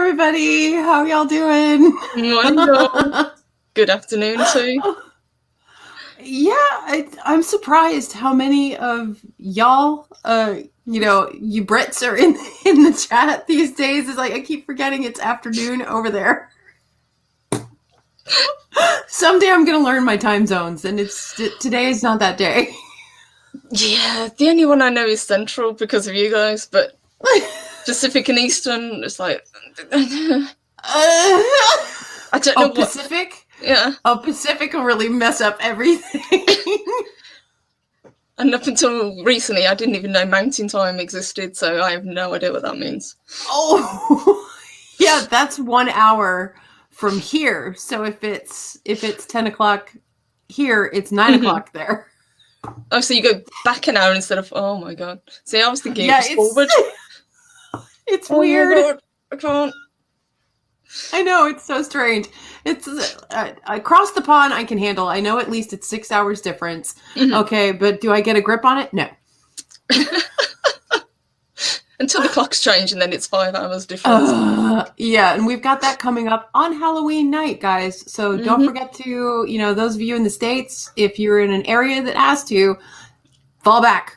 everybody. How y'all doing? Morning, all. Good afternoon too. I'm surprised how many of y'all, you Brits are in the chat these days. It's like I keep forgetting it's afternoon over there. Someday I'm gonna learn my time zones, and today is not that day. Yeah, the only one I know is Central because of you guys, but Pacific and Eastern, it's like I don't know what. Pacific? Yeah. Oh, Pacific will really mess up everything. And up until recently, I didn't even know Mountain Time existed, so I have no idea what that means. Oh, yeah, that's 1 hour from here. So if it's 10 o'clock here, it's 9 o'clock there. Oh, so you go back an hour instead of, oh my god. See, I was thinking it was forward. It's weird. Oh my god, I can't. I know, it's so strange. It's across the pond I can handle. I know at least it's 6 hours difference. Okay, but do I get a grip on it? No. Until the clocks change and then it's 5 hours difference. Yeah, and we've got that coming up on Halloween night, guys. So don't forget to, those of you in the States, if you're in an area that has to, fall back.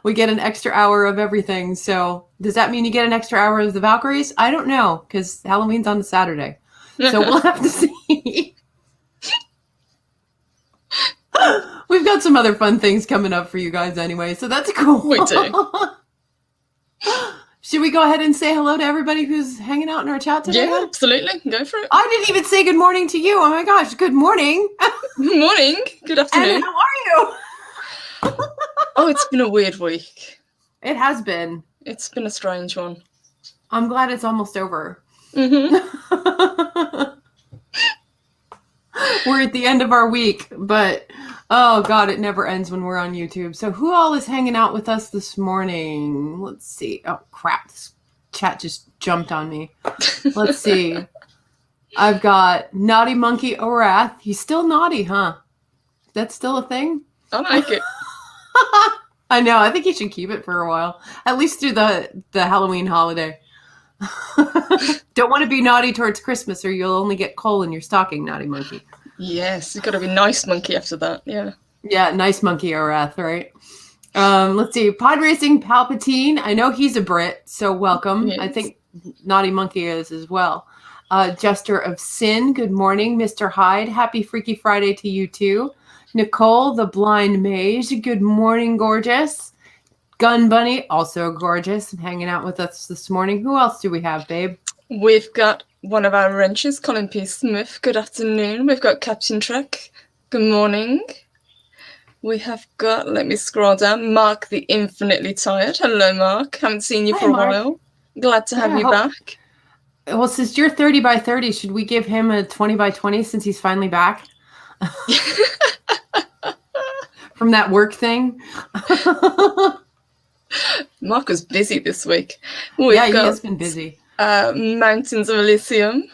We get an extra hour of everything. So does that mean you get an extra hour of the Valkyries? I don't know, because Halloween's on the Saturday. So we'll have to see. We've got some other fun things coming up for you guys anyway, so that's cool. We do. Should we go ahead and say hello to everybody who's hanging out in our chat today? Yeah, absolutely. Go for it. I didn't even say good morning to you. Oh my gosh, good morning. Good morning. Good afternoon. And how are you? Oh, it's been a weird week. It has been. It's been a strange one. I'm glad it's almost over. Mm-hmm. We're at the end of our week, but oh god, it never ends when we're on YouTube. So who all is hanging out with us this morning? Let's see. Oh crap, this chat just jumped on me. Let's see. I've got Naughty Monkey Orath. He's still naughty, huh? That's still a thing? I like it. I know. I think you should keep it for a while, at least through the Halloween holiday. Don't want to be naughty towards Christmas, or you'll only get coal in your stocking, Naughty Monkey. Yes, you've got to be nice monkey after that. Yeah. Yeah, nice monkey Orath, right? Let's see. Pod Racing Palpatine. I know he's a Brit, so welcome. Yes. I think Naughty Monkey is as well. Jester of Sin. Good morning, Mr. Hyde. Happy Freaky Friday to you too. Nicole, the Blind Mage. Good morning, gorgeous. Gun Bunny, also gorgeous, and hanging out with us this morning. Who else do we have, babe? We've got one of our wrenches, Colin P. Smith. Good afternoon. We've got Captain Trek. Good morning. We have got, let me scroll down, Mark the Infinitely Tired. Hello, Mark. Haven't seen you for a while. Glad to have you back. Well, since you're 30 by 30, should we give him a 20 by 20 since he's finally back? From that work thing. Mark was busy this week. He has been busy. Mountains of Elysium.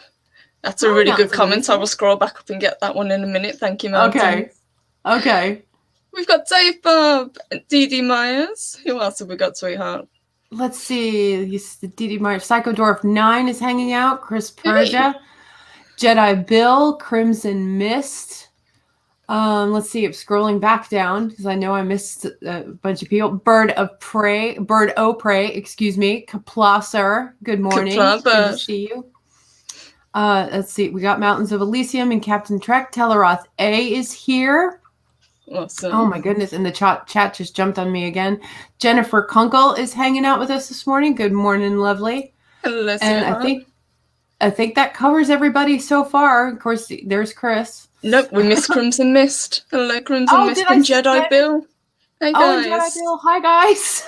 That's a really good comment. I will scroll back up and get that one in a minute. Thank you, Mountains. Okay. We've got Dave Bob, Dee Dee Myers. Who else have we got, sweetheart? Let's see. Dee Dee Myers. Psycho Dwarf 9 is hanging out. Chris Persia. Jedi Bill. Crimson Mist. Let's see. I'm scrolling back down because I know I missed a bunch of people. Bird O' Prey, excuse me. Kaplaser. Good morning. Good to see you. Let's see. We got Mountains of Elysium and Captain Trek. Teleroth A is here. Awesome. Oh my goodness. And the chat just jumped on me again. Jennifer Kunkel is hanging out with us this morning. Good morning, lovely. Hello, and I think that covers everybody so far. Of course, there's Chris. Nope, we missed Crimson Mist. Hello, Crimson Mist and Jedi Bill. Hey, guys. Oh, Jedi Bill. Hi, guys.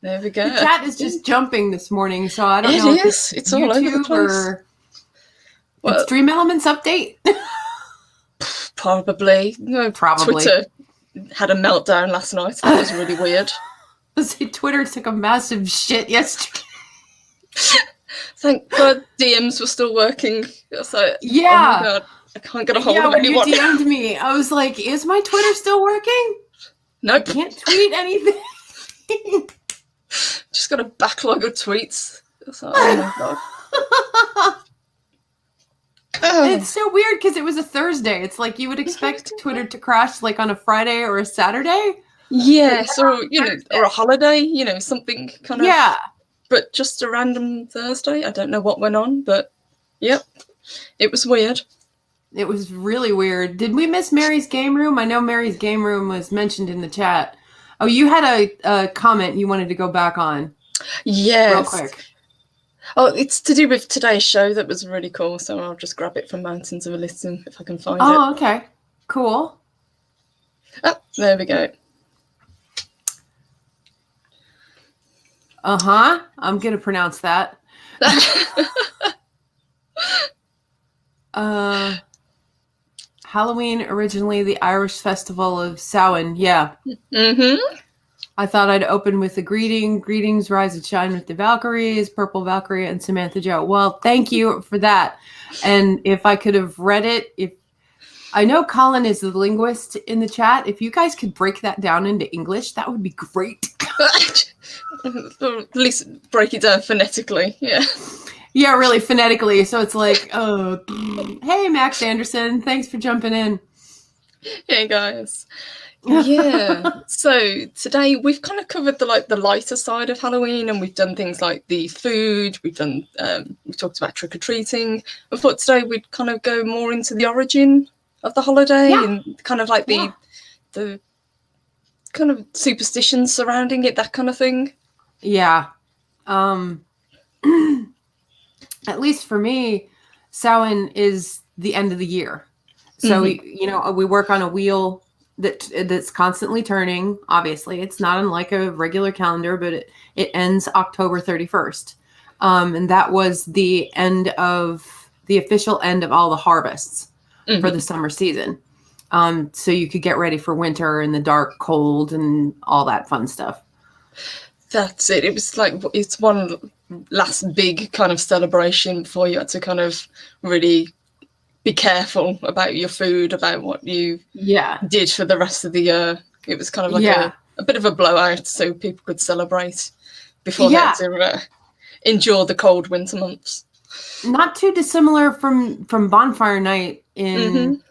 There we go. The chat is just jumping this morning, so I don't know if it's all YouTube over the place. Or it's Dream Elements update. Probably. No, Probably. Twitter had a meltdown last night. That was really weird. Twitter took a massive shit yesterday. Thank God DMs were still working. So, yeah. Oh my God, I can't get a hold of anyone. You DM'd me. I was like, is my Twitter still working? Nope. I can't tweet anything. Just got a backlog of tweets. It's like, oh my god. It's so weird because it was a Thursday. It's like you would expect Twitter to crash like on a Friday or a Saturday. Yes, or or a holiday, something kind of. Yeah. But just a random Thursday. I don't know what went on, but yep, it was weird. It was really weird. Did we miss Mary's game room? I know Mary's game room was mentioned in the chat. Oh, you had a comment you wanted to go back on. Yes. Real quick. Oh, it's to do with today's show. That was really cool. So I'll just grab it from Mountains of Elysium if I can find it. Oh, okay. Cool. Oh, there we go. Uh-huh. I'm going to pronounce that. Halloween, originally the Irish festival of Samhain. Yeah. Mm-hmm. I thought I'd open with a greeting. Greetings, rise and shine with the Valkyries, Purple Valkyrie, and Samantha Joe. Well, thank you for that. And if I could have read it, I know Colin is the linguist in the chat. If you guys could break that down into English, that would be great. At least break it down phonetically. Yeah. Yeah, really phonetically. So it's like, oh, hey, Max Anderson, thanks for jumping in. Hey guys. Yeah. So today we've kind of covered the lighter side of Halloween, and we've done things like the food. We've done we talked about trick or treating. I thought today we'd kind of go more into the origin of the holiday and kind of like the kind of superstitions surrounding it, that kind of thing. Yeah. At least for me, Samhain is the end of the year. So we work on a wheel that's constantly turning. Obviously, it's not unlike a regular calendar, but it ends October 31st. And that was the official end of all the harvests for the summer season. So you could get ready for winter and the dark, cold, and all that fun stuff. That's it. It was like, it's one last big kind of celebration before you had to kind of really be careful about your food, about what you did for the rest of the year. It was kind of like a bit of a blowout so people could celebrate before they had to endure the cold winter months. Not too dissimilar from bonfire night in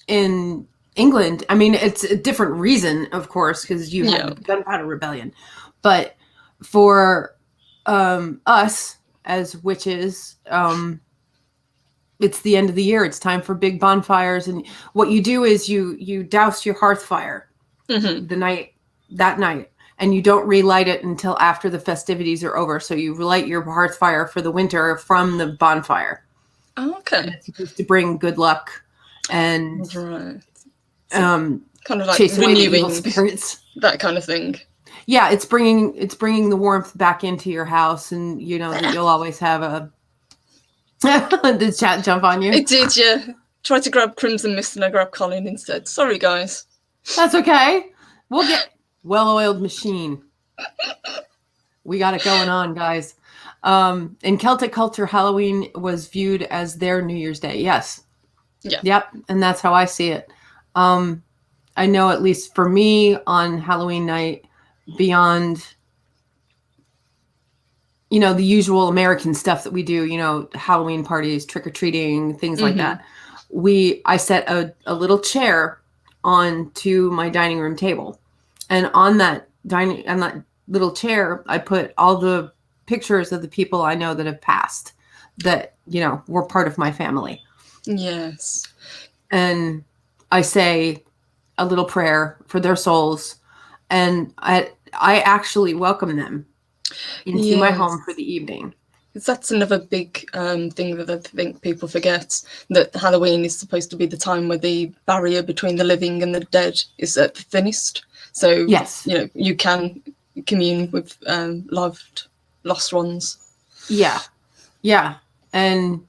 England. I mean, it's a different reason, of course, because you had the Gunpowder Rebellion. But for us as witches, it's the end of the year. It's time for big bonfires. And what you do is you douse your hearth fire that night. And you don't relight it until after the festivities are over. So you relight your hearth fire for the winter from the bonfire. Oh, okay. And it's supposed to bring good luck and kind of like chase away the evil spirits. That kind of thing. Yeah, it's bringing the warmth back into your house, and you know that you'll always have a. Did chat jump on you? It did, yeah. Tried to grab Crimson Mist and I grabbed Colin instead. Sorry, guys. That's okay. We'll get well-oiled machine. We got it going on, guys. In Celtic culture, Halloween was viewed as their New Year's Day. Yes. Yeah. Yep. And that's how I see it. I know, at least for me, on Halloween night, beyond, the usual American stuff that we do, Halloween parties, trick-or-treating, things like that. I set a little chair onto my dining room table. And on that little chair, I put all the pictures of the people I know that have passed that, were part of my family. Yes. And I say a little prayer for their souls. And I actually welcome them into my home for the evening. That's another big thing that I think people forget, that Halloween is supposed to be the time where the barrier between the living and the dead is at the thinnest. So, yes, you can commune with lost ones. Yeah. Yeah. And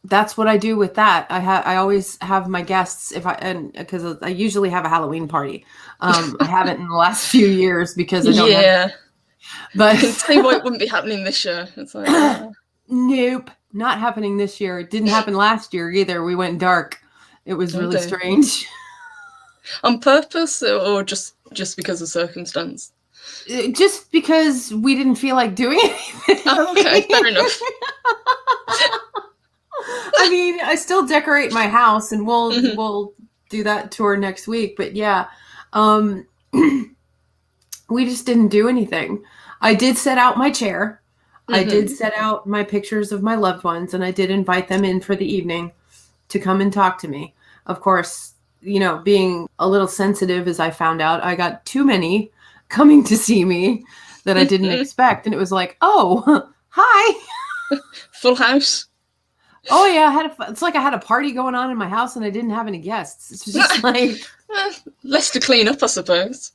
that's what I do with that. I always have my guests because I usually have a Halloween party. I haven't in the last few years because I don't have. But I can see why it wouldn't be happening this year. It's like, nope, not happening this year. It didn't happen last year either. We went dark. It was really strange. On purpose or just because of circumstance? Just because we didn't feel like doing anything. Oh, okay, fair enough. I mean, I still decorate my house, and Mhm. we'll do that tour next week. But yeah, we just didn't do anything. I did set out my chair. I did Mhm. set out my pictures of my loved ones, and I did invite them in for the evening to come and talk to me. Of course, being a little sensitive, as I found out, I got too many coming to see me that I didn't Mhm. expect. And it was like, oh, hi. Full house. Oh yeah, it's like I had a party going on in my house and I didn't have any guests. It's just like Less to clean up, I suppose.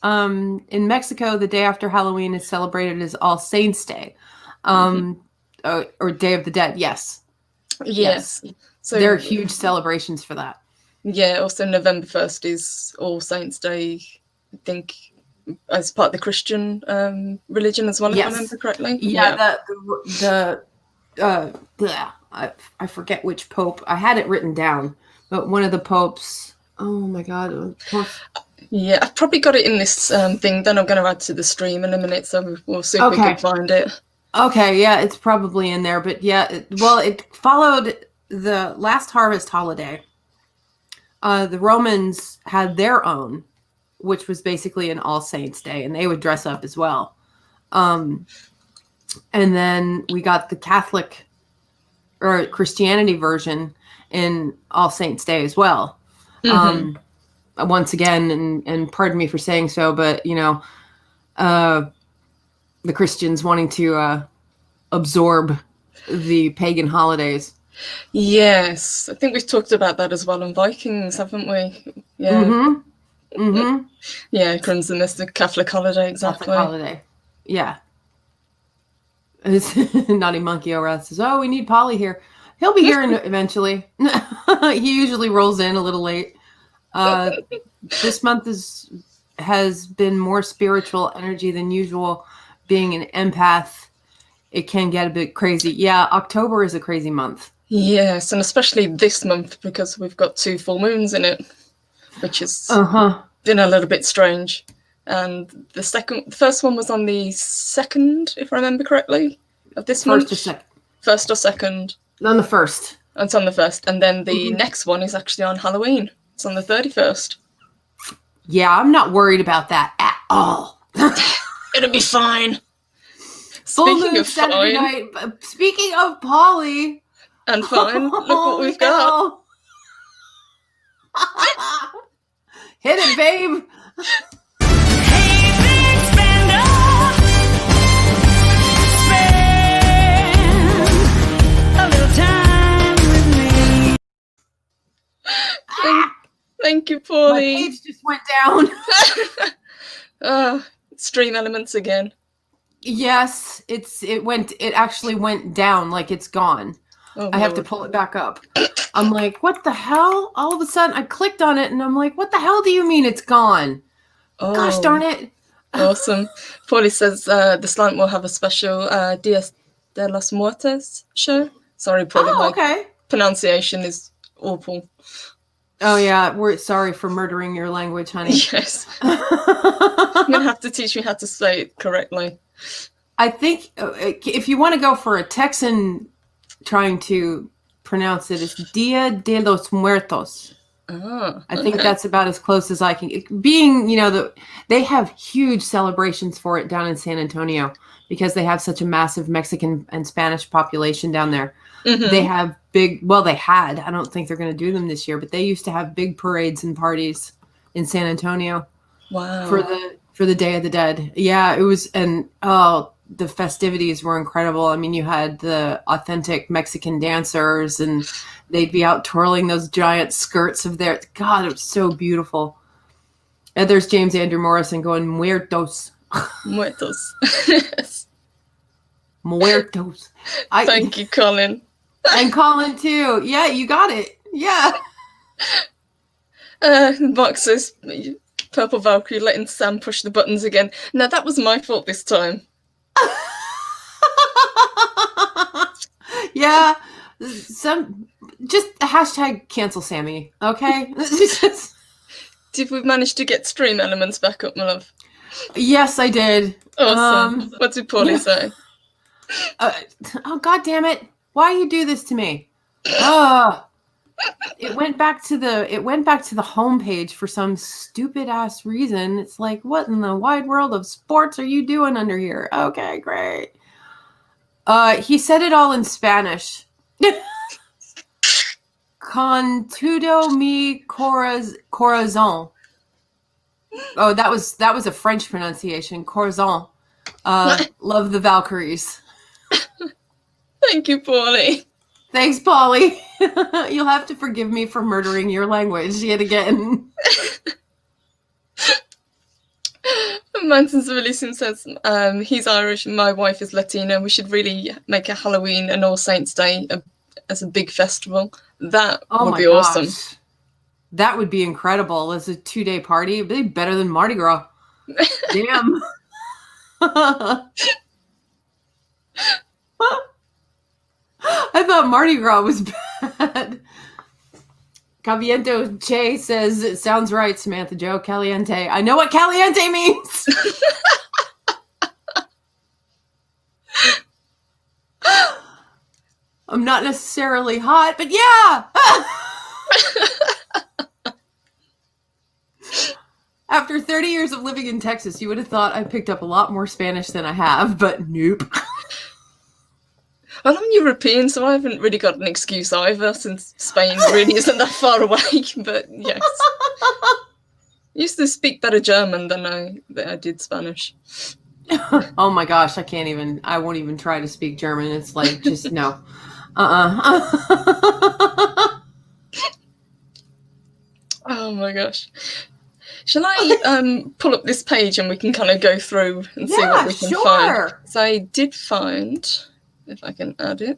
in Mexico, the day after Halloween is celebrated as All Saints Day, Mhm. or Day of the Dead. Yes, yes, Yes. there are So huge celebrations for that. yeah, also November 1st is All Saints Day, I think, as part of the Christian religion as well, if I Yes, remember correctly. yeah. Yeah. I forget which pope. I had it written down, but one of the popes. Oh my God, Yeah, I've probably got it in this thing. Then I'm going to add to the stream in a minute, so we'll see if we can okay. find it. Okay, yeah, it's probably in there, but yeah, it followed the last harvest holiday. The Romans had their own, which was basically an All Saints Day, and they would dress up as well. Um, and then we got the Catholic or Christianity version in All Saints Day as well. Hmm. Once again, and pardon me for saying so, but uh, the Christians wanting to absorb the pagan holidays. Yes, I think we've talked about that as well on Vikings, haven't we? Yeah, Mm-hmm. Mm-hmm. yeah, Crimson is the Catholic holiday, Catholic exactly. holiday. Yeah. Naughty Monkey over us says, "Oh, we need Polly here. He'll be here eventually." He usually rolls in a little late. Uh, this month has been more spiritual energy than usual. Being an empath, it can get a bit crazy. Yeah, October is a crazy month. Yes, and especially this month because we've got 2 full moons in it, which has Uh-huh. been a little bit strange. And the first one was on the 2nd, if I remember correctly, of this First or month. second. First or second. On the first. It's on the 1st. And then the Mhm. next one is actually on Halloween. It's on the 31st. Yeah, I'm not worried about that at all. It'll be fine. Full Speaking moon of Saturday fine night. Speaking of Polly. and fine, look what Holy we've got. hell. Hit it, babe. Hey, big spender, spend a little time with me. Thank you, My Paulie. page just went down. Stream elements again. Yes, it actually went down, like it's gone. Oh, I have to Lord. pull it back up. I'm like, what the hell? All of a sudden I clicked on it and I'm like, what the hell do you mean it's gone? Oh, Gosh darn it. awesome. Paulie says the slant will have a special Dias de los Muertos show. Sorry, Paulie, Oh, my okay. pronunciation is awful. Oh yeah, we're sorry for murdering your language, honey. Yes. You're going to have to teach me how to say it correctly. I think if you want to go for a Texan trying to pronounce it, it's Dia de los Muertos. I think okay. that's about as close as I can. Being, they have huge celebrations for it down in San Antonio because they have such a massive Mexican and Spanish population down there. Mhm. They have they had, I don't think they're going to do them this year, but they used to have big parades and parties in San Antonio Wow. for the Day of the Dead. Yeah, it was, and the festivities were incredible. I mean, you had the authentic Mexican dancers and they'd be out twirling those giant skirts of their, God, it was so beautiful. And there's James Andrew Morrison going, muertos. Muertos. Muertos. Thank you, Colin. And Colin too. Yeah, you got it. Yeah. Mark says, Purple Valkyrie letting Sam push the buttons again. Now, that was my fault this time. Yeah. Just hashtag cancel Sammy. Okay. Did we manage to get stream elements back up, my love? Yes, I did. Awesome. What did Paulie say? Oh, God damn it. Why you do this to me? Oh, it went back to the homepage for some stupid ass reason. It's like, what in the wide world of sports are you doing under here? Okay, great. He said it all in Spanish. Con todo mi corazón. Oh, that was a French pronunciation. Corazon. Love the Valkyries. Thank you, Paulie. Thanks, Polly. You'll have to forgive me for murdering your language yet again. Manson Civilissimo says he's Irish and my wife is Latina. We should really make a Halloween and All Saints Day as a big festival. That would be awesome. That would be incredible as a 2-day party. It'd be better than Mardi Gras. Damn. I thought Mardi Gras was bad. Caviento Che says, it sounds right, Samantha Joe. Caliente. I know what caliente means. I'm not necessarily hot, but yeah. After 30 years of living in Texas, you would have thought I picked up a lot more Spanish than I have, but nope. Well, I'm European, so I haven't really got an excuse either, since Spain really isn't that far away. But yes, I used to speak better German than I did Spanish. Oh my gosh, I won't even try to speak German. It's like, just no. Oh my gosh. Shall I pull up this page and we can kind of go through and see what we can find? So I did find, if I can add it,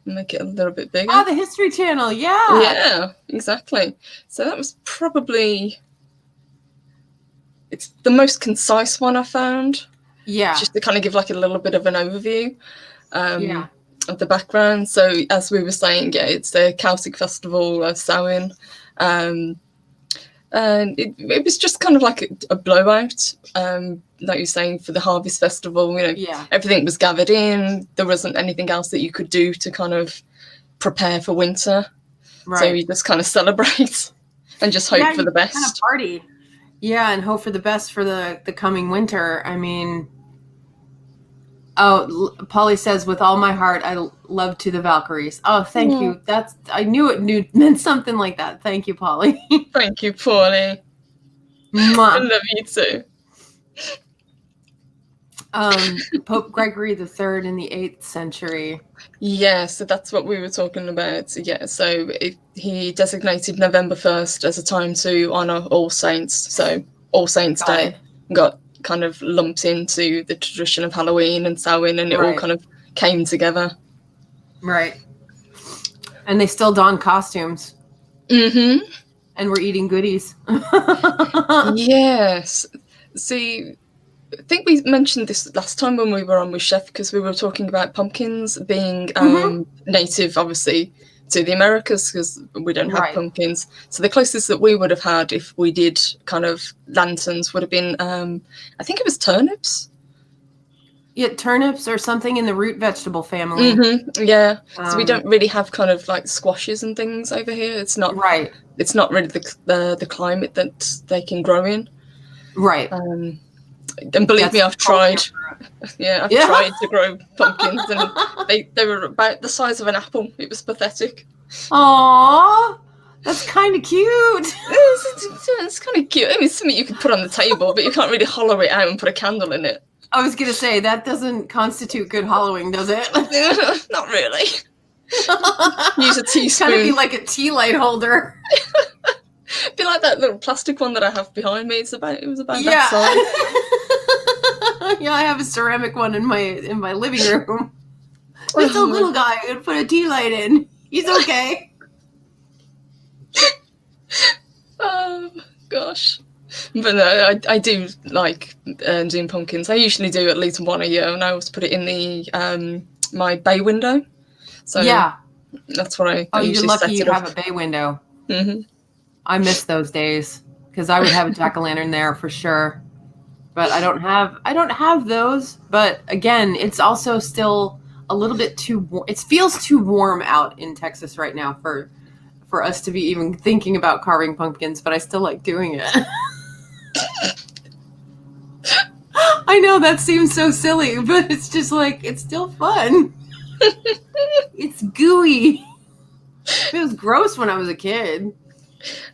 make it a little bit bigger. Ah, the History Channel, yeah. Yeah, exactly. So that was probably, it's the most concise one I found. Yeah. Just to kind of give like a little bit of an overview of the background. So as we were saying, yeah, it's the Celtic festival of Samhain. And it was just kind of like a blowout, like you're saying, for the Harvest Festival. Everything was gathered in. There wasn't anything else that you could do to kind of prepare for winter. Right. So you just kind of celebrate and just hope for the best. Kind of party. Yeah, and hope for the best for the coming winter. I mean, Polly says, with all my heart, I love to the Valkyries. Oh, thank you. I knew it meant something like that. Thank you, Polly. Thank you, Polly. I love you too. Pope Gregory III in the 8th century. Yeah, so that's what we were talking about. Yeah, so he designated November 1st as a time to honour All Saints. So All Saints Day got kind of lumped into the tradition of Halloween and Samhain, and it all kind of came together. Right. And they still don costumes. Mm-hmm. And we're eating goodies. Yes. See, I think we mentioned this last time when we were on with Chef, because we were talking about pumpkins being native, obviously, to the Americas, because we don't have pumpkins. So the closest that we would have had if we did kind of lanterns would have been, I think it was turnips. Yeah, turnips or something in the root vegetable family. Mm-hmm. Yeah. So we don't really have kind of like squashes and things over here. It's not It's not really the climate that they can grow in. Right. And believe me, I've tried. I've tried to grow pumpkins, and they were about the size of an apple. It was pathetic. Aww, that's kind of cute. It's kind of cute. I mean, it's something you could put on the table, but you can't really hollow it out and put a candle in it. I was going to say, that doesn't constitute good hollowing, does it? Not really. Use a teaspoon. Kind of be like a tea light holder. Be like that little plastic one that I have behind me. It was about that size. Yeah, I have a ceramic one in my living room. It's a little guy. I'm gonna put a tea light in. He's okay. Oh gosh. But no, I do like doing pumpkins. I usually do at least one a year, and I always put it in the my bay window. So that's what I usually you're lucky set you it have up. a bay window. Mm-hmm. I miss those days because I would have a jack-o'-lantern there for sure. But I don't have those. But again, it's also still a little bit too. It feels too warm out in Texas right now for us to be even thinking about carving pumpkins. But I still like doing it. I know that seems so silly, but it's just like it's still fun. It's gooey. It was gross when I was a kid.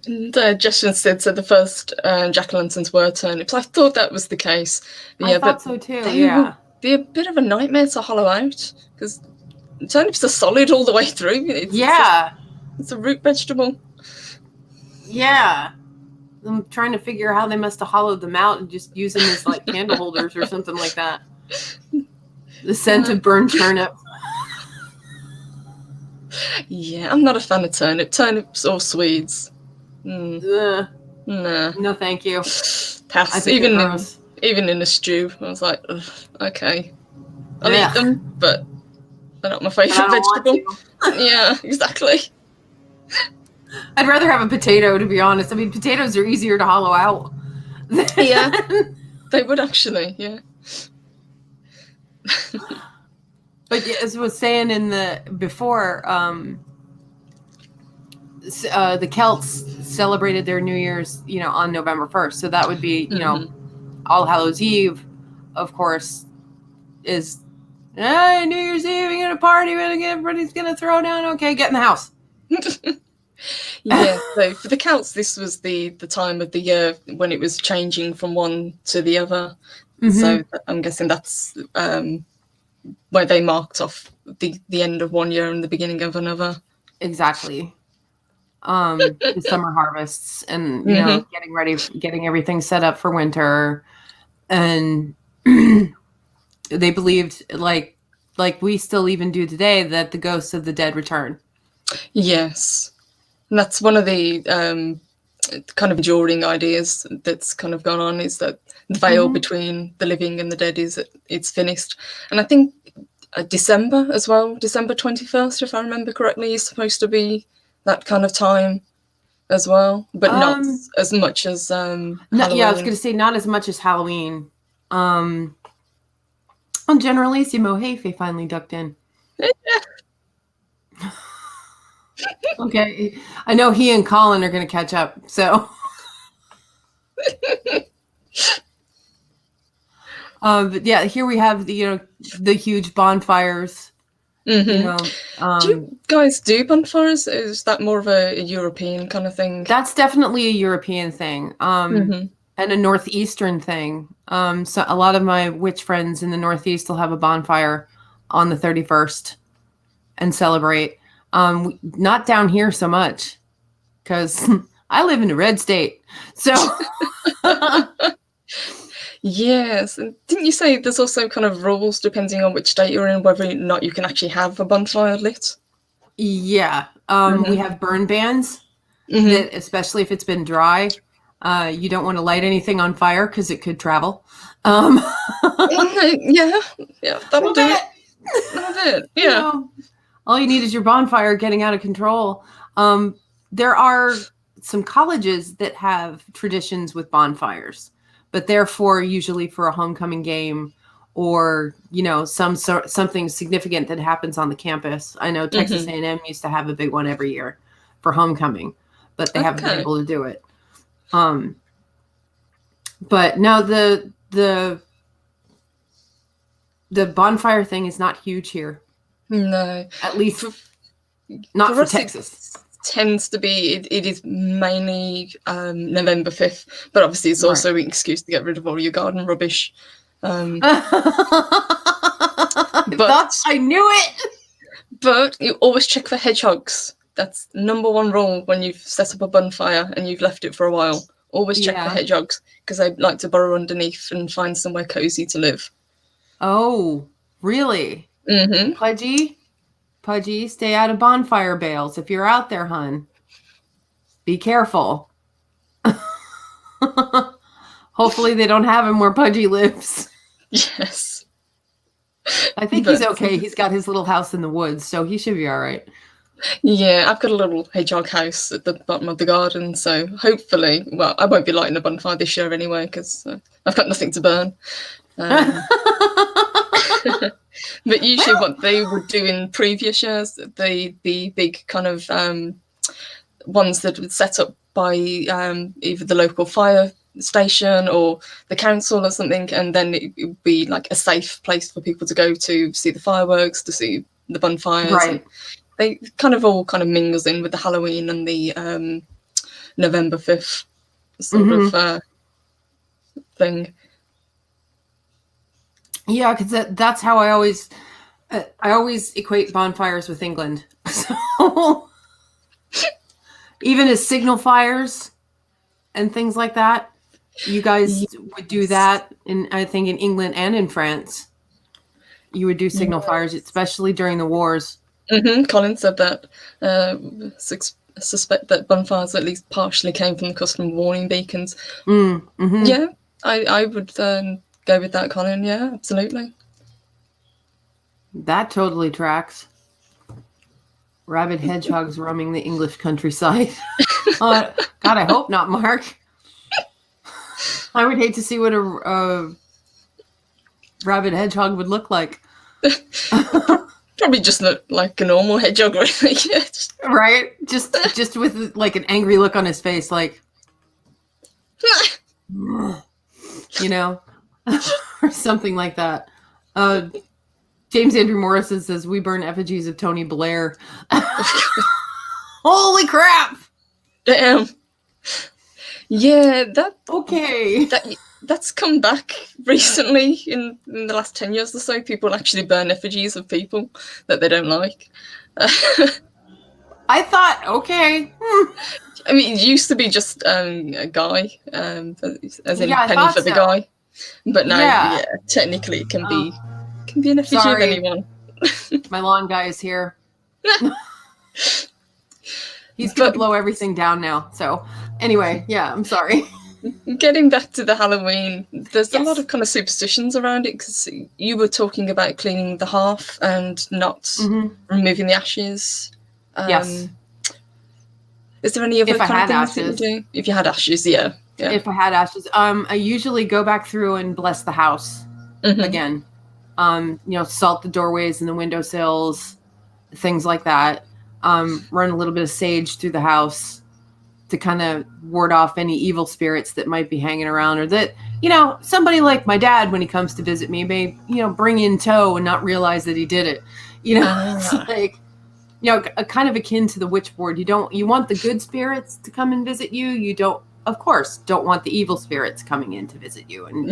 And Justin said the first jack-o'-lanterns were turnips. I thought that was the case. I thought so too. They Yeah, would be a bit of a nightmare to hollow out because turnips are solid all the way through. It's a root vegetable. Yeah. I'm trying to figure how they must have hollowed them out and just use them as like candle holders or something like that. The scent of burned turnip. Yeah, I'm not a fan of turnips or Swedes. Nah. No, thank you. Pass. Even in a stew, I was like, ugh, okay, I'll eat them, but they're not my favourite vegetable. Yeah, exactly. I'd rather have a potato, to be honest. I mean, potatoes are easier to hollow out. Yeah, they would actually. Yeah. But as I was saying before, the Celts celebrated their New Year's, on November 1st. So that would be, All Hallows Eve, of course, is New Year's Eve. We're gonna party. Everybody's gonna throw down. Okay, get in the house. Yeah. So for the Celts, this was the time of the year when it was changing from one to the other. Mm-hmm. So I'm guessing that's where they marked off the end of one year and the beginning of another. Exactly. The summer harvests and getting everything set up for winter, and they believed like we still even do today that the ghosts of the dead return. Yes, and that's one of the kind of enduring ideas that's kind of gone on, is that the veil between the living and the dead it's finished. And I think December as well, December 21st, if I remember correctly, is supposed to be that kind of time as well, but not as much as Halloween. Yeah, I was going to say not as much as Halloween. Generally, Hey, finally ducked in. Okay, I know he and Colin are going to catch up, so. But yeah, here we have the huge bonfires. Mm-hmm. Do you guys do bonfires? Is that more of a European kind of thing? That's definitely a European thing, and a Northeastern thing. So a lot of my witch friends in the Northeast will have a bonfire on the 31st and celebrate. Not down here so much, because I live in a red state. So. Yes, and didn't you say there's also kind of rules depending on which state you're in, whether or not you can actually have a bonfire lit? Yeah, we have burn bans, that, especially if it's been dry. You don't want to light anything on fire because it could travel. Yeah, that'll do it. That'll do it. Yeah. All you need is your bonfire getting out of control. There are some colleges that have traditions with bonfires, but therefore usually for a homecoming game or, something significant that happens on the campus. I know Texas A&M used to have a big one every year for homecoming, but they haven't been able to do it. But no, the bonfire thing is not huge here. No, at least not for Texas. Tends to be, it is mainly November 5th, but obviously it's also an excuse to get rid of all your garden rubbish. But I knew it. But you always check for hedgehogs. That's number one rule when you've set up a bonfire and you've left it for a while. Always check for hedgehogs, because they like to burrow underneath and find somewhere cozy to live. Oh, really? Mm-hmm. Pudgy, stay out of bonfire bales. If you're out there, hun, be careful. Hopefully they don't have him where Pudgy lives. Yes. I think he's okay. He's got his little house in the woods, so he should be all right. Yeah, I've got a little hedgehog house at the bottom of the garden, so hopefully, well, I won't be lighting a bonfire this year anyway because I've got nothing to burn. But usually, what they would do in previous years, the big kind of ones that would set up by either the local fire station or the council or something, and then it would be like a safe place for people to go to see the fireworks, to see the bonfires. Right. They kind of all kind of mingles in with the Halloween and the November 5th sort of thing. Yeah, because that's how I always equate bonfires with England. So even as signal fires and things like that, you guys would do that. I think in England and in France, you would do signal fires, especially during the wars. Colin said that. Suspect that bonfires at least partially came from the custom warning beacons. Yeah, I would go with that, Colin. Yeah, absolutely. That totally tracks. Rabid hedgehogs roaming the English countryside. God, I hope not, Mark. I would hate to see what a rabid hedgehog would look like. Probably just look like a normal hedgehog, really. Right? Just with like an angry look on his face, like, you know, or something like that. James Andrew Morrison says, we burn effigies of Tony Blair. Holy crap! Damn. Yeah, that's come back recently in the last 10 years or so. People actually burn effigies of people that they don't like. I thought, okay. I mean, it used to be just a guy, as in penny for the guy. But now, technically it can be an effigy of anyone. My lawn guy is here. He's going to blow everything down now. So anyway, yeah, I'm sorry. Getting back to the Halloween, there's a lot of kind of superstitions around it, because you were talking about cleaning the hearth and not removing the ashes. Yes. Is there any other kind of things that you do? If you had ashes, yeah. If I had ashes, I usually go back through and bless the house again. Salt the doorways and the windowsills, things like that. Run a little bit of sage through the house to kind of ward off any evil spirits that might be hanging around, or that, somebody like my dad, when he comes to visit me, may, bring in tow and not realize that he did it. It's like, kind of akin to the witch board. You want the good spirits to come and visit you. You don't want the evil spirits coming in to visit you. And,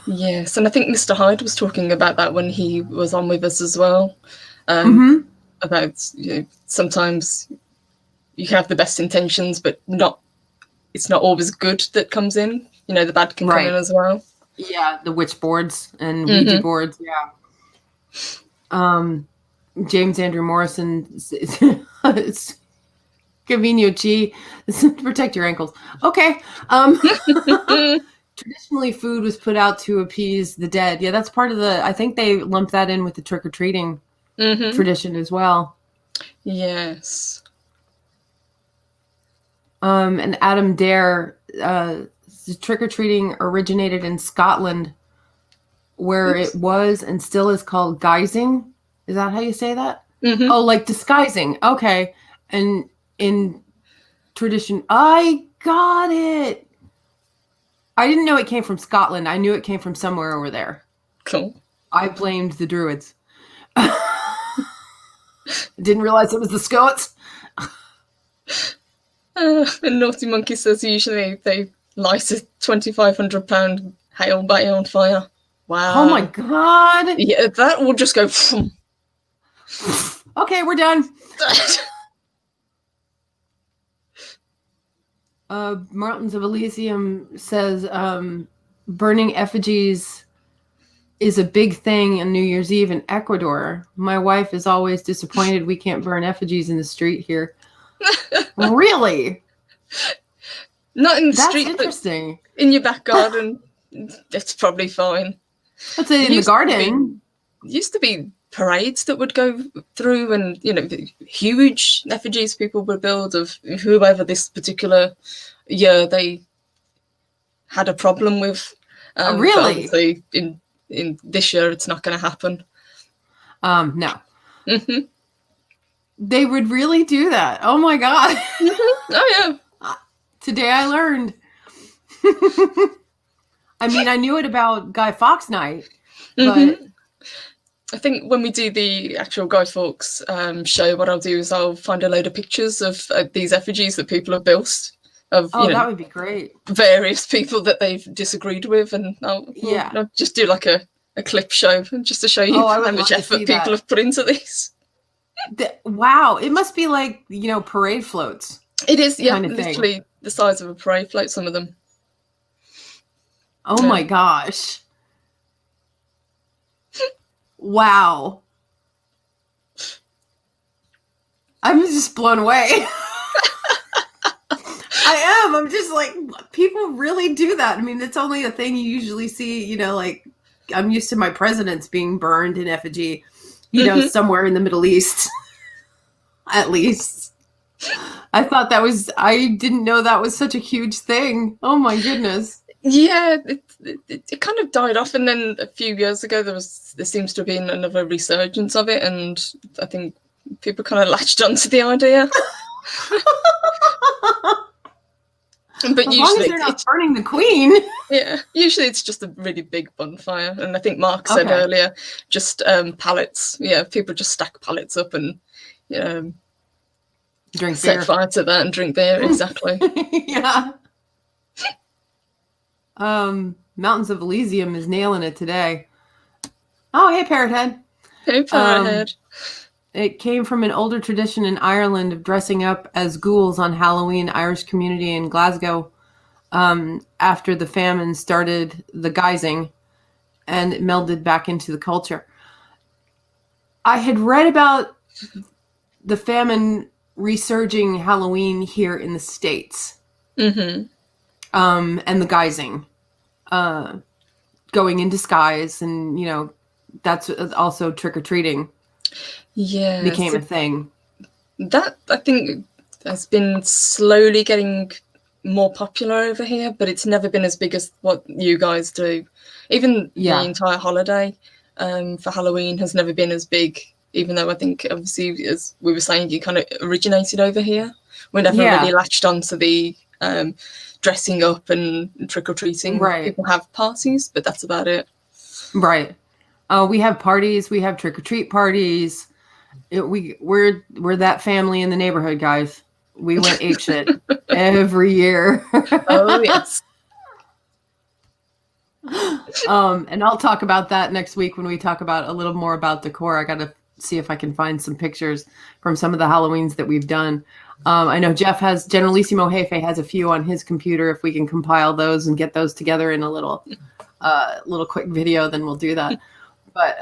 Yes, and I think Mr. Hyde was talking about that when he was on with us as well. About sometimes you have the best intentions, but it's not always good that comes in. The bad can come in as well. Yeah, the witch boards and Ouija boards. Yeah. James Andrew Morrison, it's Convenio G, to protect your ankles. Okay. Traditionally, food was put out to appease the dead. Yeah, that's part of I think they lump that in with the trick-or-treating tradition as well. Yes. And Adam Dare, trick-or-treating originated in Scotland, where it was and still is called guising. Is that how you say that? Oh, like disguising. Okay. And in tradition, I got it. I didn't know it came from Scotland. I knew it came from somewhere over there. Cool. I blamed the Druids. Didn't realize it was the Scots. And Naughty Monkey says usually they light a £2,500 hail batty on fire. Wow. Oh my God. Yeah, that will just go. Okay, we're done. Martins of Elysium says burning effigies is a big thing on New Year's Eve in Ecuador. My wife is always disappointed we can't burn effigies in the street here. Really? Not in the That's street, interesting. But in your back garden, it's probably fine. Let's say in the garden. It used to be parades that would go through, and the huge effigies people would build of whoever this particular year they had a problem with. But Really? obviously, in this year, it's not going to happen. No. Hmm. They would really do that. Oh my God. Oh yeah. Today I learned. I mean, I knew it about Guy Fawkes Night, but I think when we do the actual Guy Fawkes show, what I'll do is I'll find a load of pictures of these effigies that people have built of that would be great. various people that they've disagreed with, and I'll just do like a clip show just to show you I how would much love to effort see people that. have put into these. Wow, it must be like parade floats. It is, yeah, kind of thing. literally the size of a parade float. Some of them. Oh my gosh. Wow. I'm just blown away. I am. I'm just like, people really do that. I mean, it's only a thing you usually see, like I'm used to my presidents being burned in effigy, somewhere in the Middle East, at least. I didn't know that was such a huge thing. Oh my goodness. Yeah, it kind of died off, and then a few years ago there seems to have been another resurgence of it, and I think people kind of latched onto the idea. But as usually long as they're not burning the Queen. Yeah, usually it's just a really big bonfire, and I think Mark said earlier, just pallets. Yeah, people just stack pallets up and drink set beer. fire to that and drink beer. Exactly. Yeah. Mountains of Elysium is nailing it today. Oh, hey, Parrot Head. Hey, Parrot Head. It came from an older tradition in Ireland of dressing up as ghouls on Halloween. Irish community in Glasgow, after the famine, started the guising, and it melded back into the culture. I had read about the famine resurging Halloween here in the States, and the guising, going in disguise, and that's also trick or treating. Yeah, became a thing. That, I think, has been slowly getting more popular over here, but it's never been as big as what you guys do. Even the entire holiday for Halloween has never been as big, even though I think, obviously, as we were saying, you kind of originated over here. We never really latched onto the dressing up and trick-or-treating. Right. People have parties, but that's about it. Right. We have parties. We have trick-or-treat parties. We're that family in the neighborhood, guys. We went apeshit every year. Oh yes. And I'll talk about that next week when we talk about a little more about decor. I got to see if I can find some pictures from some of the Halloweens that we've done. I know Jeff has, Generalissimo Hefe has a few on his computer. If we can compile those and get those together in a little quick video, then we'll do that. But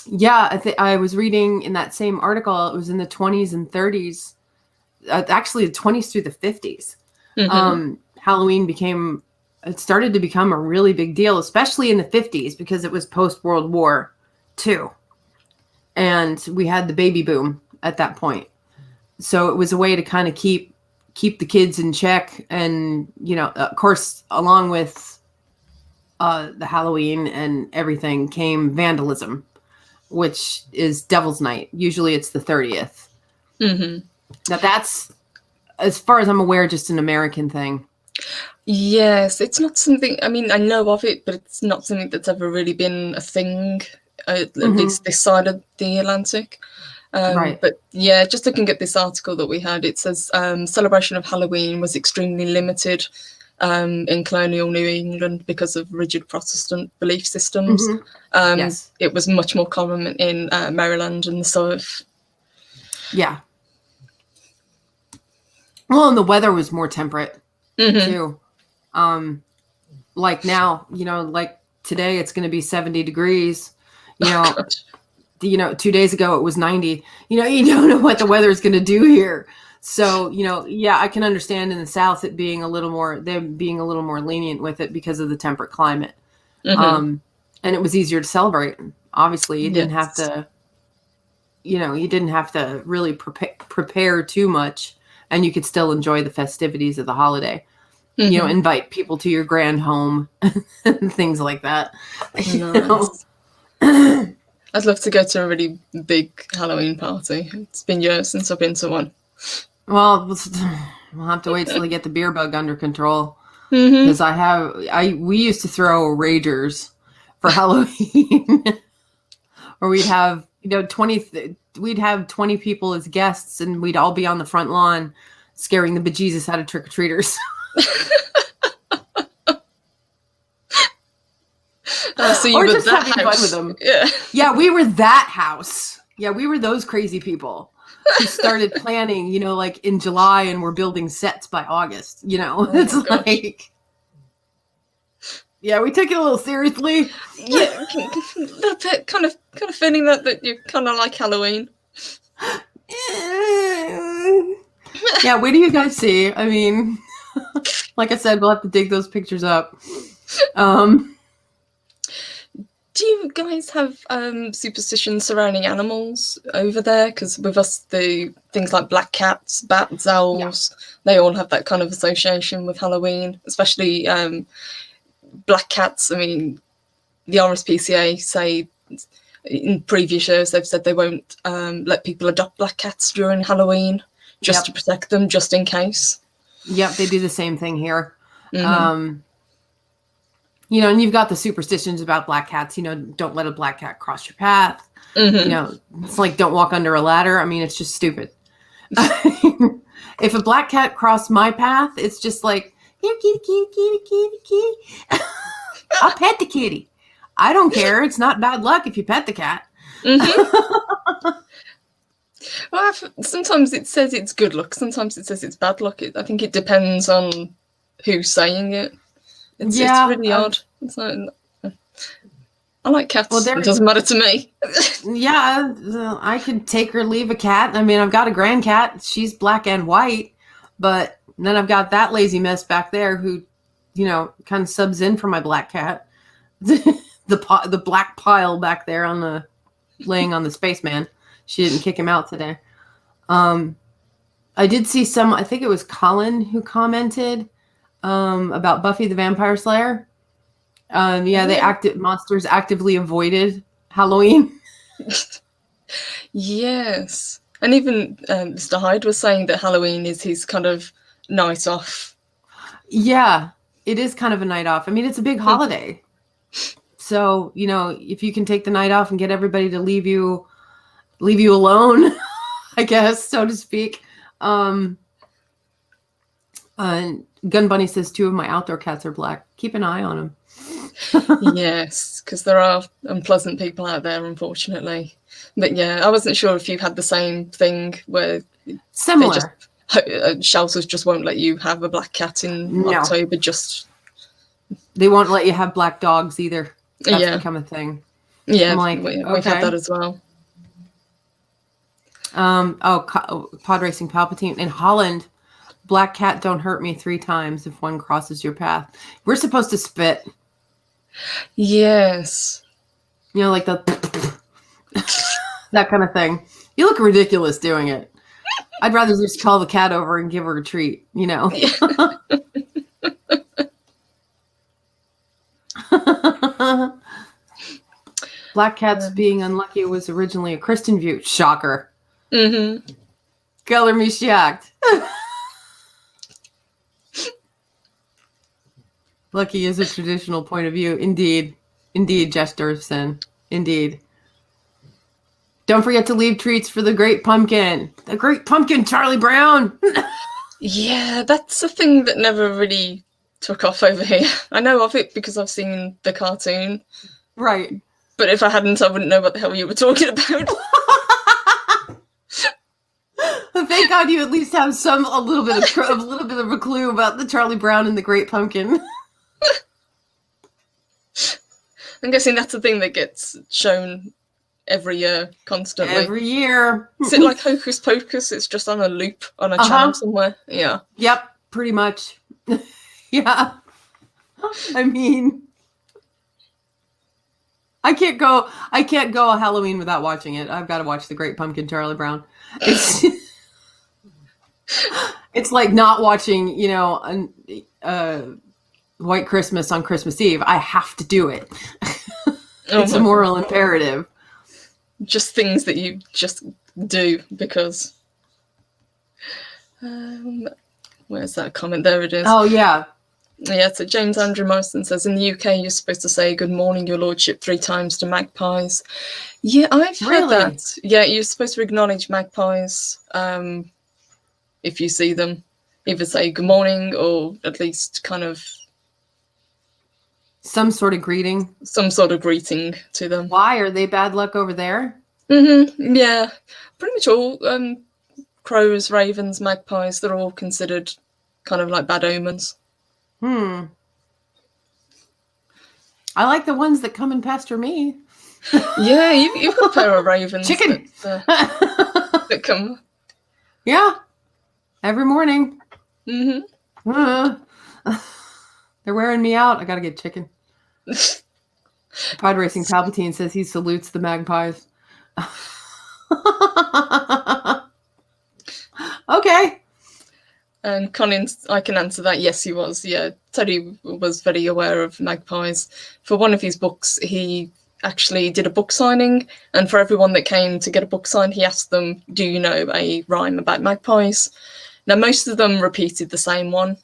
yeah, I was reading in that same article, it was in the 20s and 30s, actually the 20s through the 50s. Halloween started to become a really big deal, especially in the 50s, because it was post-World War II. And we had the baby boom at that point. So it was a way to kind of keep the kids in check. And, of course, along with the Halloween and everything came vandalism, which is Devil's Night. Usually it's the 30th. Now that's, as far as I'm aware, just an American thing. Yes, it's not something, I mean, I know of it, but it's not something that's ever really been a thing, at least this side of the Atlantic. Right. But yeah, just looking at this article that we had, it says celebration of Halloween was extremely limited in colonial New England because of rigid Protestant belief systems. Yes. It was much more common in Maryland and the South. Yeah. Well, and the weather was more temperate too. Like now, like today it's going to be 70 degrees. 2 days ago it was 90. You don't know what the weather is going to do here. So, I can understand in the South it being them being a little more lenient with it because of the temperate climate. And it was easier to celebrate, Obviously, you didn't have Yes. to, you didn't have to really prepare too much, and you could still enjoy the festivities of the holiday. Mhm. Invite people to your grand home and things like that. Nice. I'd love to go to a really big Halloween party. It's been years since I've been to one. Well, we'll have to wait till they get the beer bug under control. Hmm. Because we used to throw ragers for Halloween, or we'd have 20 people as guests, and we'd all be on the front lawn scaring the bejesus out of trick-or-treaters. So you Or were just that having house. fun with them. Yeah. Yeah, we were that house. Yeah, we were those crazy people who started planning, like in July, and we're building sets by August. It's my gosh. like, yeah, we took it a little seriously. Yeah, a little bit kind of feeling that you kind of like Halloween. Yeah, where do you guys see? I mean, like I said, we'll have to dig those pictures up. Do you guys have superstitions surrounding animals over there? Because with us, the things like black cats, bats, owls, they all have that kind of association with Halloween, especially black cats. I mean, the RSPCA say in previous years they've said they won't let people adopt black cats during Halloween just to protect them, just in case. Yep, they do the same thing here. Mhm. And you've got the superstitions about black cats. Don't let a black cat cross your path. Mhm. It's like don't walk under a ladder. I mean, it's just stupid. If a black cat crossed my path, it's just like, here, kitty, kitty, kitty, kitty, kitty. I'll pet the kitty. I don't care. It's not bad luck if you pet the cat. Well, sometimes it says it's good luck. Sometimes it says it's bad luck. I think it depends on who's saying it. It's really odd. It's like, I like cats. Well, it doesn't matter to me. Yeah, I could take or leave a cat. I mean, I've got a grand cat. She's black and white. But then I've got that lazy mess back there who, kind of subs in for my black cat. The black pile back there laying on the spaceman. She didn't kick him out today. I did see I think it was Colin who commented about Buffy the Vampire Slayer. Monsters actively avoided Halloween. Yes. And even Mr. Hyde was saying that Halloween is his kind of night off. Yeah, it is kind of a night off. I mean, it's a big holiday. So, if you can take the night off and get everybody to leave you alone, I guess, so to speak. Gun Bunny says 2 of my outdoor cats are black. Keep an eye on them. Yes, because there are unpleasant people out there, unfortunately. But yeah, I wasn't sure if you had the same thing where Similar. Shelters just won't let you have a black cat in October. They won't let you have black dogs either. That's Yeah. become a thing. Yeah, I'm like, we've had that as well. Pod Racing Palpatine in Holland. Black cat don't hurt me 3 times if one crosses your path. We're supposed to spit. Yes. Like the that kind of thing. You look ridiculous doing it. I'd rather just call the cat over and give her a treat, Black cats being unlucky was originally a Christian view. Shocker. Mm-hmm. Color me shocked. Lucky is a traditional point of view. Indeed. Indeed, Jesterson. Indeed. Don't forget to leave treats for the Great Pumpkin. The Great Pumpkin, Charlie Brown. Yeah, that's a thing that never really took off over here. I know of it because I've seen the cartoon. Right. But if I hadn't, I wouldn't know what the hell you were talking about. Thank God you at least have a little bit of a clue about the Charlie Brown and the Great Pumpkin. I'm guessing that's the thing that gets shown every year, constantly. Every year. Is it like Hocus Pocus? It's just on a loop on a channel somewhere? Yeah. Yep, pretty much. Yeah. I mean, I can't go a Halloween without watching it. I've got to watch The Great Pumpkin, Charlie Brown. It's it's like not watching, White Christmas on Christmas Eve. I have to do it. It's a moral imperative. Just things that you just do because. Where's that comment? There it is. Oh, yeah. Yeah, so James Andrew Morrison says, in the UK, you're supposed to say good morning, your lordship, 3 times to magpies. Yeah, I've heard that. Yeah, you're supposed to acknowledge magpies if you see them. Either say good morning or at least kind of... Some sort of greeting. Some sort of greeting to them. Why? Are they bad luck over there? Mm-hmm. Yeah, pretty much all. Crows, ravens, magpies, they're all considered kind of like bad omens. I like the ones that come and pester me. Yeah, you've got a pair of ravens. Chicken! That come. Yeah. Every morning. Mm-hmm. They're wearing me out. I gotta get chicken. Pod Racing Palpatine says he salutes the magpies. Okay. And Colin, I can answer that. Yes, he was. Yeah, Teddy was very aware of magpies. For one of his books, he actually did a book signing, and for everyone that came to get a book signed, he asked them, do you know a rhyme about magpies? Now, most of them repeated the same one,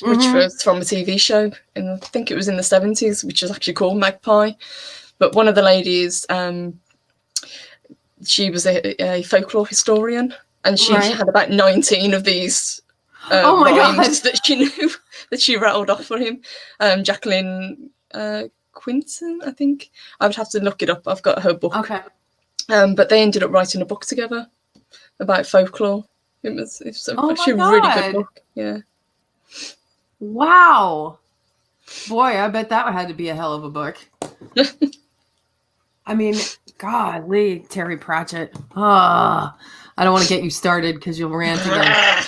which was from a TV show, and I think it was in the 70s, which was actually called Magpie. But one of the ladies, she was a folklore historian, and she had about 19 of these rhymes that she knew, that she rattled off for him. Jacqueline Quinton, I think. I would have to look it up. I've got her book. Okay. But they ended up writing a book together about folklore. It's actually a really good book. Yeah. Wow. Boy, I bet that had to be a hell of a book. I mean, golly, Terry Pratchett. I don't want to get you started because you'll rant again.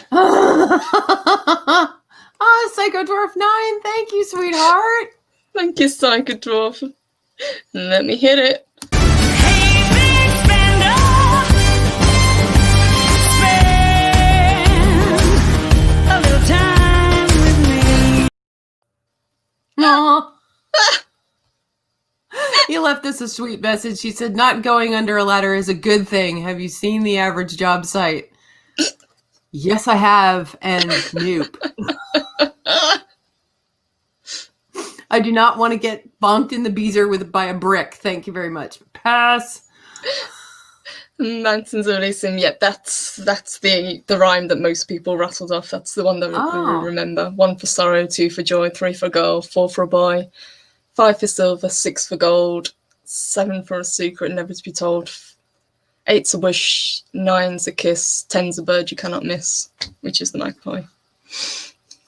Psycho Dwarf 9. Thank you, sweetheart. Thank you, Psycho Dwarf. Let me hit it. Hey, big spender, spend a little time with me. Aw. He left us a sweet message. She said, not going under a ladder is a good thing. Have you seen the average job site? Yes, I have. And nope. I do not want to get bonked in the beezer by a brick. Thank you very much. Pass. Mountains of Elysium. Yeah, that's the rhyme that most people rattled off. That's the one that we remember. 1 for sorrow, 2 for joy, 3 for girl, 4 for a boy, 5 for silver, 6 for gold, 7 for a secret never to be told, 8's a wish, 9's a kiss, 10's a bird you cannot miss, which is the magpie.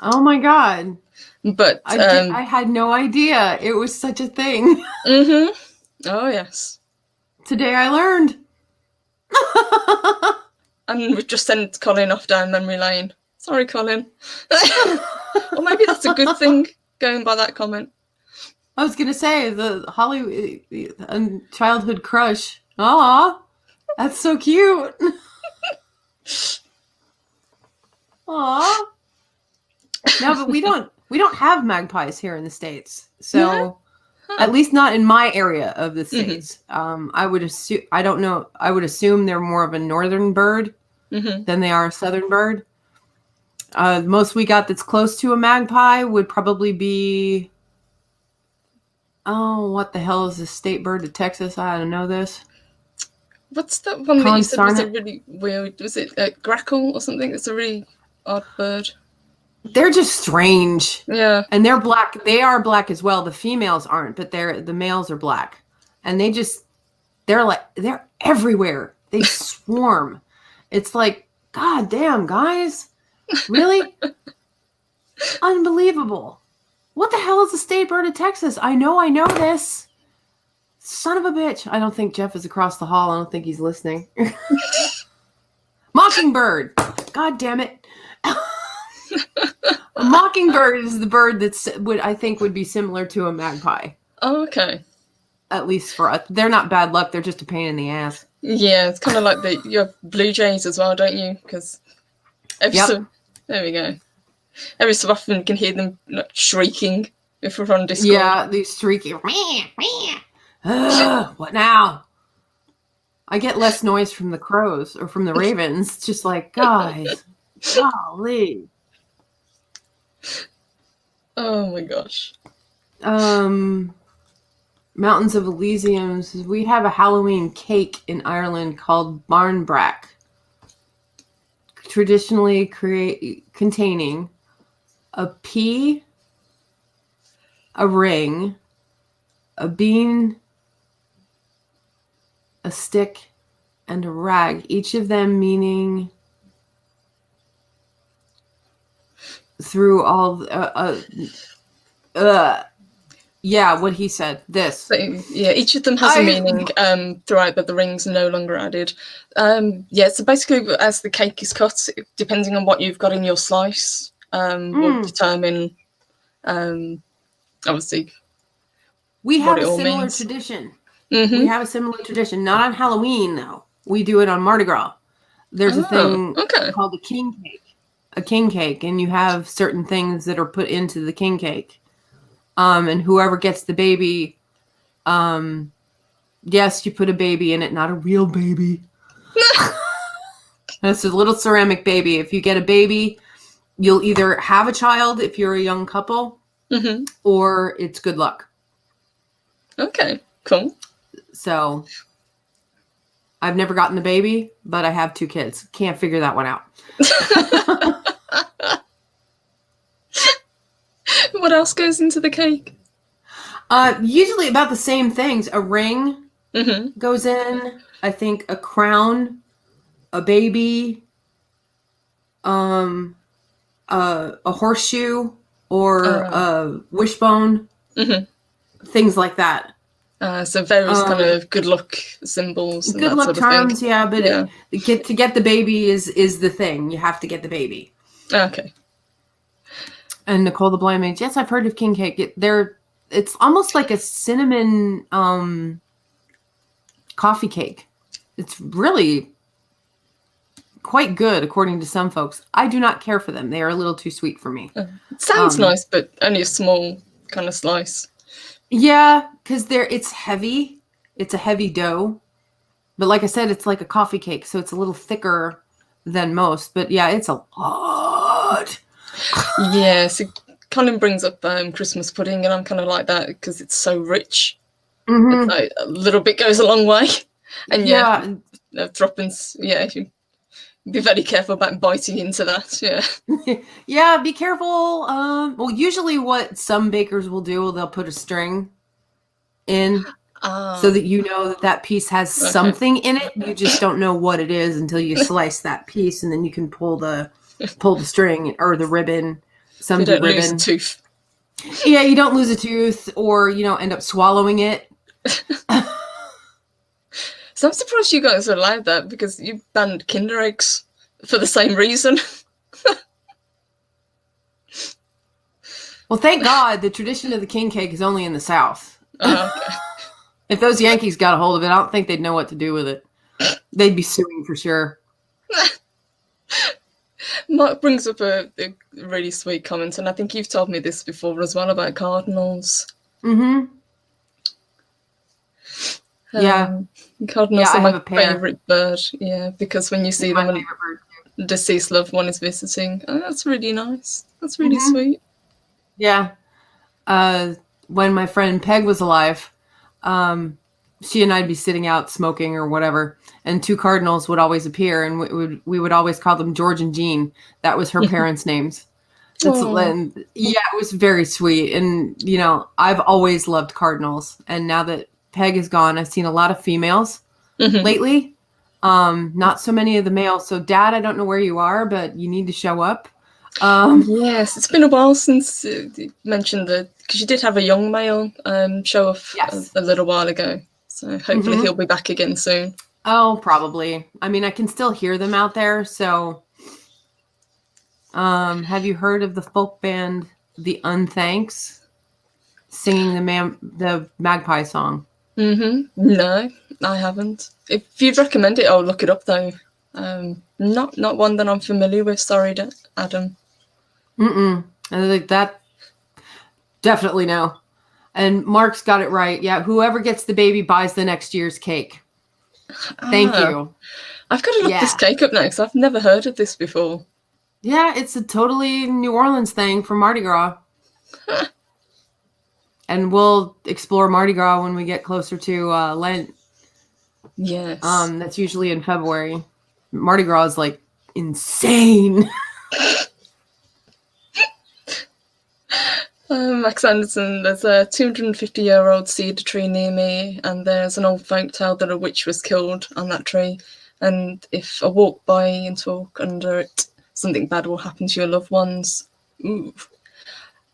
Oh my God. But I had no idea it was such a thing. Oh yes. Today I learned. And we've just sent Colin off down memory lane. Sorry, Colin. Or maybe that's a good thing, going by that comment. I was gonna say the Hollywood childhood crush. Aw, that's so cute. Aw. No, but we don't have magpies here in the States. So at least not in my area of the States. I would assume, I don't know, I would assume they're more of a northern bird than they are a southern bird. The most we got that's close to a magpie would probably be, what the hell is the state bird of Texas? I don't know this. What's that one that you said was a really weird, was it a grackle or something? It's a really odd bird. They're just strange. Yeah. And they're black. They are black as well. The females aren't, but the males are black. And they're everywhere. They swarm. It's like, God damn, guys. Really? Unbelievable. What the hell is the state bird of Texas? I know this. Son of a bitch. I don't think Jeff is across the hall. I don't think he's listening. Mockingbird. God damn it. A mockingbird is the bird I think would be similar to a magpie. Oh, okay. At least for us. They're not bad luck. They're just a pain in the ass. Yeah, it's kind of like you have blue jays as well, don't you? Because there we go. Every so often you can hear them like, shrieking if we're on Discord. Yeah, these streaky. What now? I get less noise from the crows or from the ravens. It's just like, guys, golly. Oh my gosh. Mountains of Elysium says, we have a Halloween cake in Ireland called barnbrack, traditionally containing a pea, a ring, a bean, a stick, and a rag, each of them meaning through all yeah, what he said. This. So, yeah, each of them has a meaning throughout, but the rings are no longer added. So basically, as the cake is cut, depending on what you've got in your slice, will determine, obviously, we have what a it all similar means. tradition. Mm-hmm. We have a similar tradition. Not on Halloween, though. We do it on Mardi Gras. There's a thing called a king cake. A king cake, and you have certain things that are put into the king cake. And whoever gets the baby, yes, you put a baby in it, not a real baby. It's a little ceramic baby. If you get a baby, you'll either have a child if you're a young couple, or it's good luck. Okay, cool. So I've never gotten a baby, but I have 2 kids. Can't figure that one out. What else goes into the cake? Usually about the same things. A ring goes in. I think a crown, a baby, a horseshoe, or a wishbone, things like that. So various kind of good luck symbols. And good that luck sort of charms, thing. yeah. But to get the baby is the thing. You have to get the baby. Okay. And Nicole the Blind Mage, yes, I've heard of king cake. It's almost like a cinnamon coffee cake. It's really quite good, according to some folks. I do not care for them. They are a little too sweet for me. It sounds nice, but only a small kind of slice. Yeah, because it's heavy. It's a heavy dough. But like I said, it's like a coffee cake, so it's a little thicker than most. But yeah, it's a lot. Yes, it kind of brings up Christmas pudding, and I'm kind of like that because it's so rich. Mm-hmm. It's like a little bit goes a long way. And droppings, you be very careful about biting into that. Yeah. Yeah, be careful. Well, usually what some bakers will do, they'll put a string in so that you know that piece has something in it. You just don't know what it is until you slice that piece, and then you can pull the string or the ribbon. Some you don't ribbon. lose a tooth. Yeah, you don't lose a tooth, or end up swallowing it. So I'm surprised you guys allowed that, because you banned Kinder eggs for the same reason. Well, thank God the tradition of the king cake is only in the South. Okay. If those Yankees got a hold of it, I don't think they'd know what to do with it. They'd be suing for sure. Mark brings up a really sweet comment, and I think you've told me this before as well, about cardinals. Mm-hmm. Yeah. Cardinals are my my favourite bird. Yeah, because when you see them when a deceased loved one is visiting, that's really nice. That's really sweet. Yeah. When my friend Peg was alive, she and I'd be sitting out smoking or whatever, and 2 cardinals would always appear, and we would always call them George and Jean. That was her parents' names. And, it was very sweet. And, I've always loved cardinals. And now that Peg is gone, I've seen a lot of females lately. Not so many of the males. So, Dad, I don't know where you are, but you need to show up. Yes, it's been a while since you mentioned because you did have a young male show off a little while ago. So hopefully he'll be back again soon. Oh, probably. I mean, I can still hear them out there. So, have you heard of the folk band The Unthanks singing the Magpie song? No, I haven't. If you'd recommend it, I'll look it up though. Not one that I'm familiar with. Sorry, Adam. I think that definitely no. And Mark's got it right. Yeah, whoever gets the baby buys the next year's cake. Thank you. I've got to look this cake up now because I've never heard of this before. Yeah, it's a totally New Orleans thing for Mardi Gras. And we'll explore Mardi Gras when we get closer to Lent. Yes. That's usually in February. Mardi Gras is like insane. Max Anderson, there's a 250-year-old cedar tree near me, and there's an old folk tale that a witch was killed on that tree. And if I walk by and talk under it, something bad will happen to your loved ones. Ooh.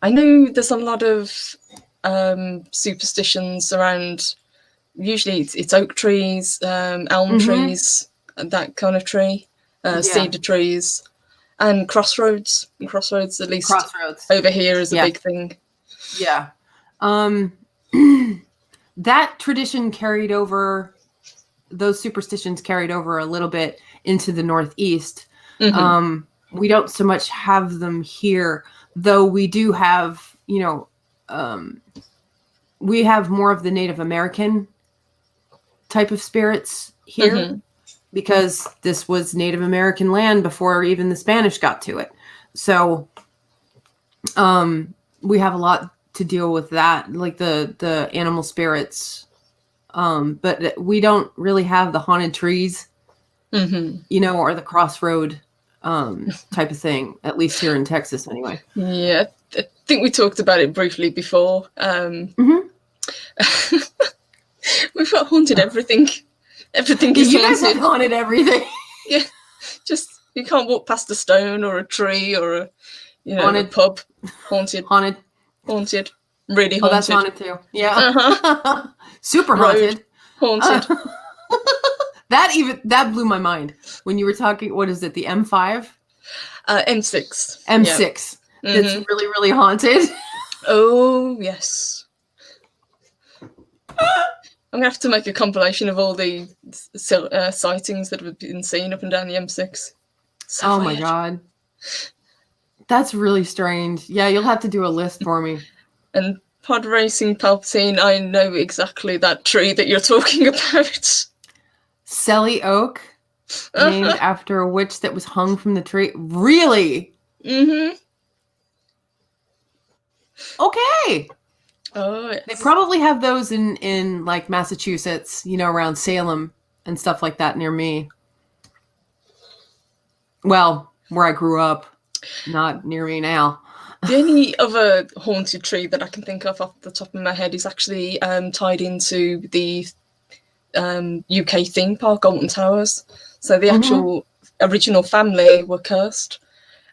I know there's a lot of superstitions around. Usually it's oak trees, elm trees, that kind of tree, cedar trees. And crossroads. Crossroads, at least over here, is a big thing. Yeah. That tradition carried over, those superstitions carried over a little bit into the Northeast. We don't so much have them here, though we do have, we have more of the Native American type of spirits here. Because this was Native American land before even the Spanish got to it. So we have a lot to deal with that, like the animal spirits. But we don't really have the haunted trees, or the crossroad type of thing, at least here in Texas anyway. Yeah, I think we talked about it briefly before. We've got haunted everything. Everything is you guys have haunted everything. Yeah, just you can't walk past a stone or a tree or a haunted a pub. Haunted, really haunted. Oh, that's haunted too. Yeah, super haunted. Haunted. That blew my mind when you were talking. What is it? The M5, M6, M6. Yeah. It's really, really haunted. Oh yes. I'm going to have to make a compilation of all the sightings that have been seen up and down the M6. So my God. That's really strange. Yeah, you'll have to do a list for me. And Pod Racing Palpatine, I know exactly that tree that you're talking about. Selly Oak, named after a witch that was hung from the tree. Really? Okay. Oh, yes. They probably have those in like Massachusetts, around Salem and stuff like that near me. Well, where I grew up, not near me now. The only other haunted tree that I can think of off the top of my head is actually tied into the UK theme park, Alton Towers. So the actual original family were cursed.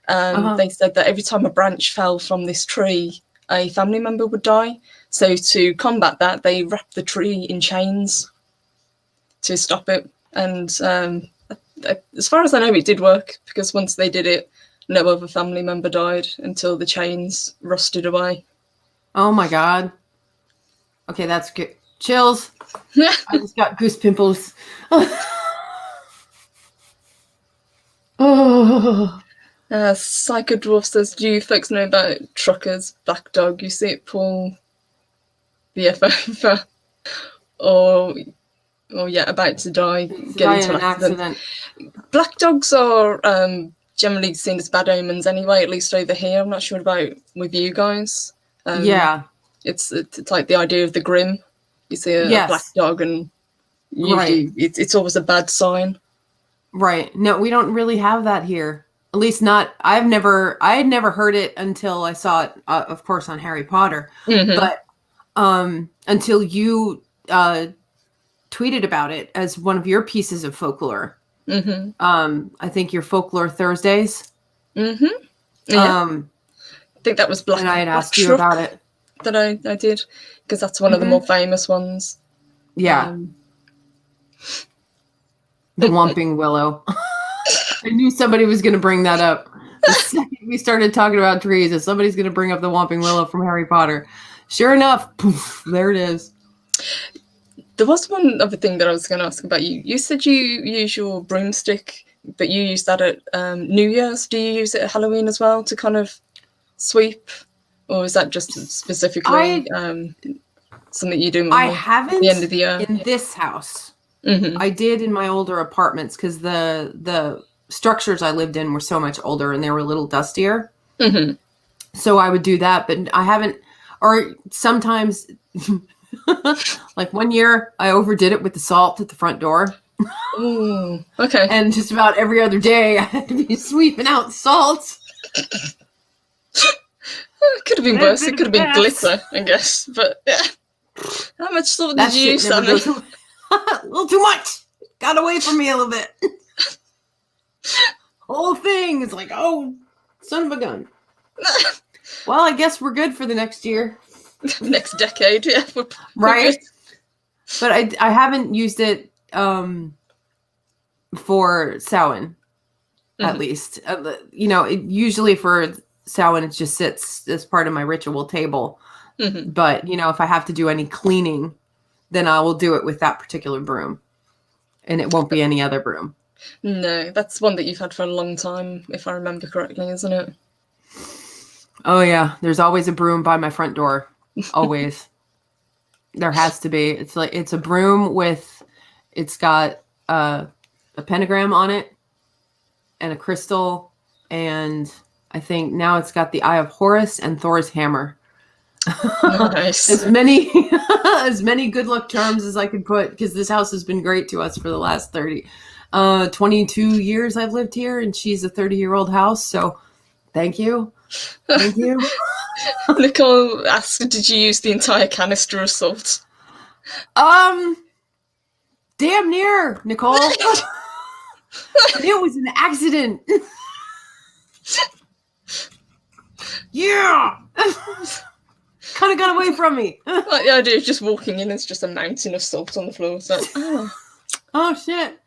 They said that every time a branch fell from this tree, a family member would die. So to combat that, they wrapped the tree in chains to stop it. And as far as I know, it did work, because once they did it, no other family member died until the chains rusted away. Oh my God. Okay, that's good. Chills. I just got goose pimples. Oh. Psycho Dwarf says, do you folks know about Trucker's Black Dog? You see it pull the F over, or about to die, get into an accident. Black dogs are generally seen as bad omens anyway, at least over here. I'm not sure about with you guys. It's like the idea of the grim. You see a black dog, and usually it's always a bad sign. Right. No, we don't really have that here. At least not. I had never heard it until I saw it, of course, on Harry Potter. But until you tweeted about it as one of your pieces of folklore. I think your Folklore Thursdays. Yeah. I think that was Black. And I had asked you about it. That I did, because that's one of the more famous ones. Yeah. The Whomping Willow. I knew somebody was going to bring that up. The second we started talking about trees, somebody's going to bring up the Whomping Willow from Harry Potter. Sure enough, poof, there it is. There was one other thing that I was going to ask about you. You said you use your broomstick, but you use that at New Year's. Do you use it at Halloween as well to kind of sweep? Or is that just specifically something you do I at haven't the end of the year? in this house. Mm-hmm. I did in my older apartments because the structures I lived in were so much older and they were a little dustier. Mm-hmm. So I would do that, but I haven't, or sometimes, like one year I overdid it with the salt at the front door. Ooh, okay. And just about every other day I had to be sweeping out salt. It could have been worse. It could have been glitter, I guess. But yeah. How much salt did you use, Sammy? A little too much. Got away from me a little bit. Whole thing is like, oh, son of a gun. Well, I guess we're good for the next year. Next decade, yeah. We're right? good. But I haven't used it for Samhain, at least. Usually for Samhain, it just sits as part of my ritual table. Mm-hmm. But, if I have to do any cleaning, then I will do it with that particular broom. And it won't be any other broom. No, that's one that you've had for a long time, if I remember correctly, isn't it? Oh, yeah. There's always a broom by my front door. Always. There has to be. It's a broom it's got a pentagram on it and a crystal. And I think now it's got the Eye of Horus and Thor's hammer. Nice. as many good luck charms as I could put, because this house has been great to us for the last 22 years I've lived here, and she's a 30-year-old house, so thank you. Nicole asked, did you use the entire canister of salt? Damn near, Nicole. It was an accident. Yeah. Kind of got away from me. Like the idea of just walking in, there's just a mountain of salt on the floor. It's like, oh shit.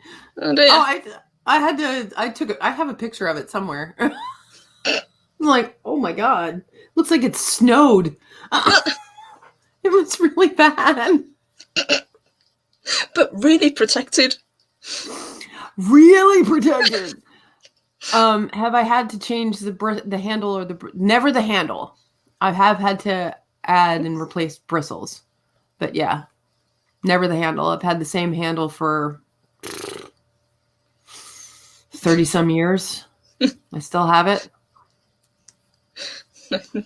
Oh dear. Oh, I have a picture of it somewhere. I'm like, oh my god. Looks like it snowed. It was really bad. But really protected. Really protected. Have I had to change the handle or never the handle? I have had to add and replace bristles, but yeah, never the handle. I've had the same handle for 30 some years. I still have it.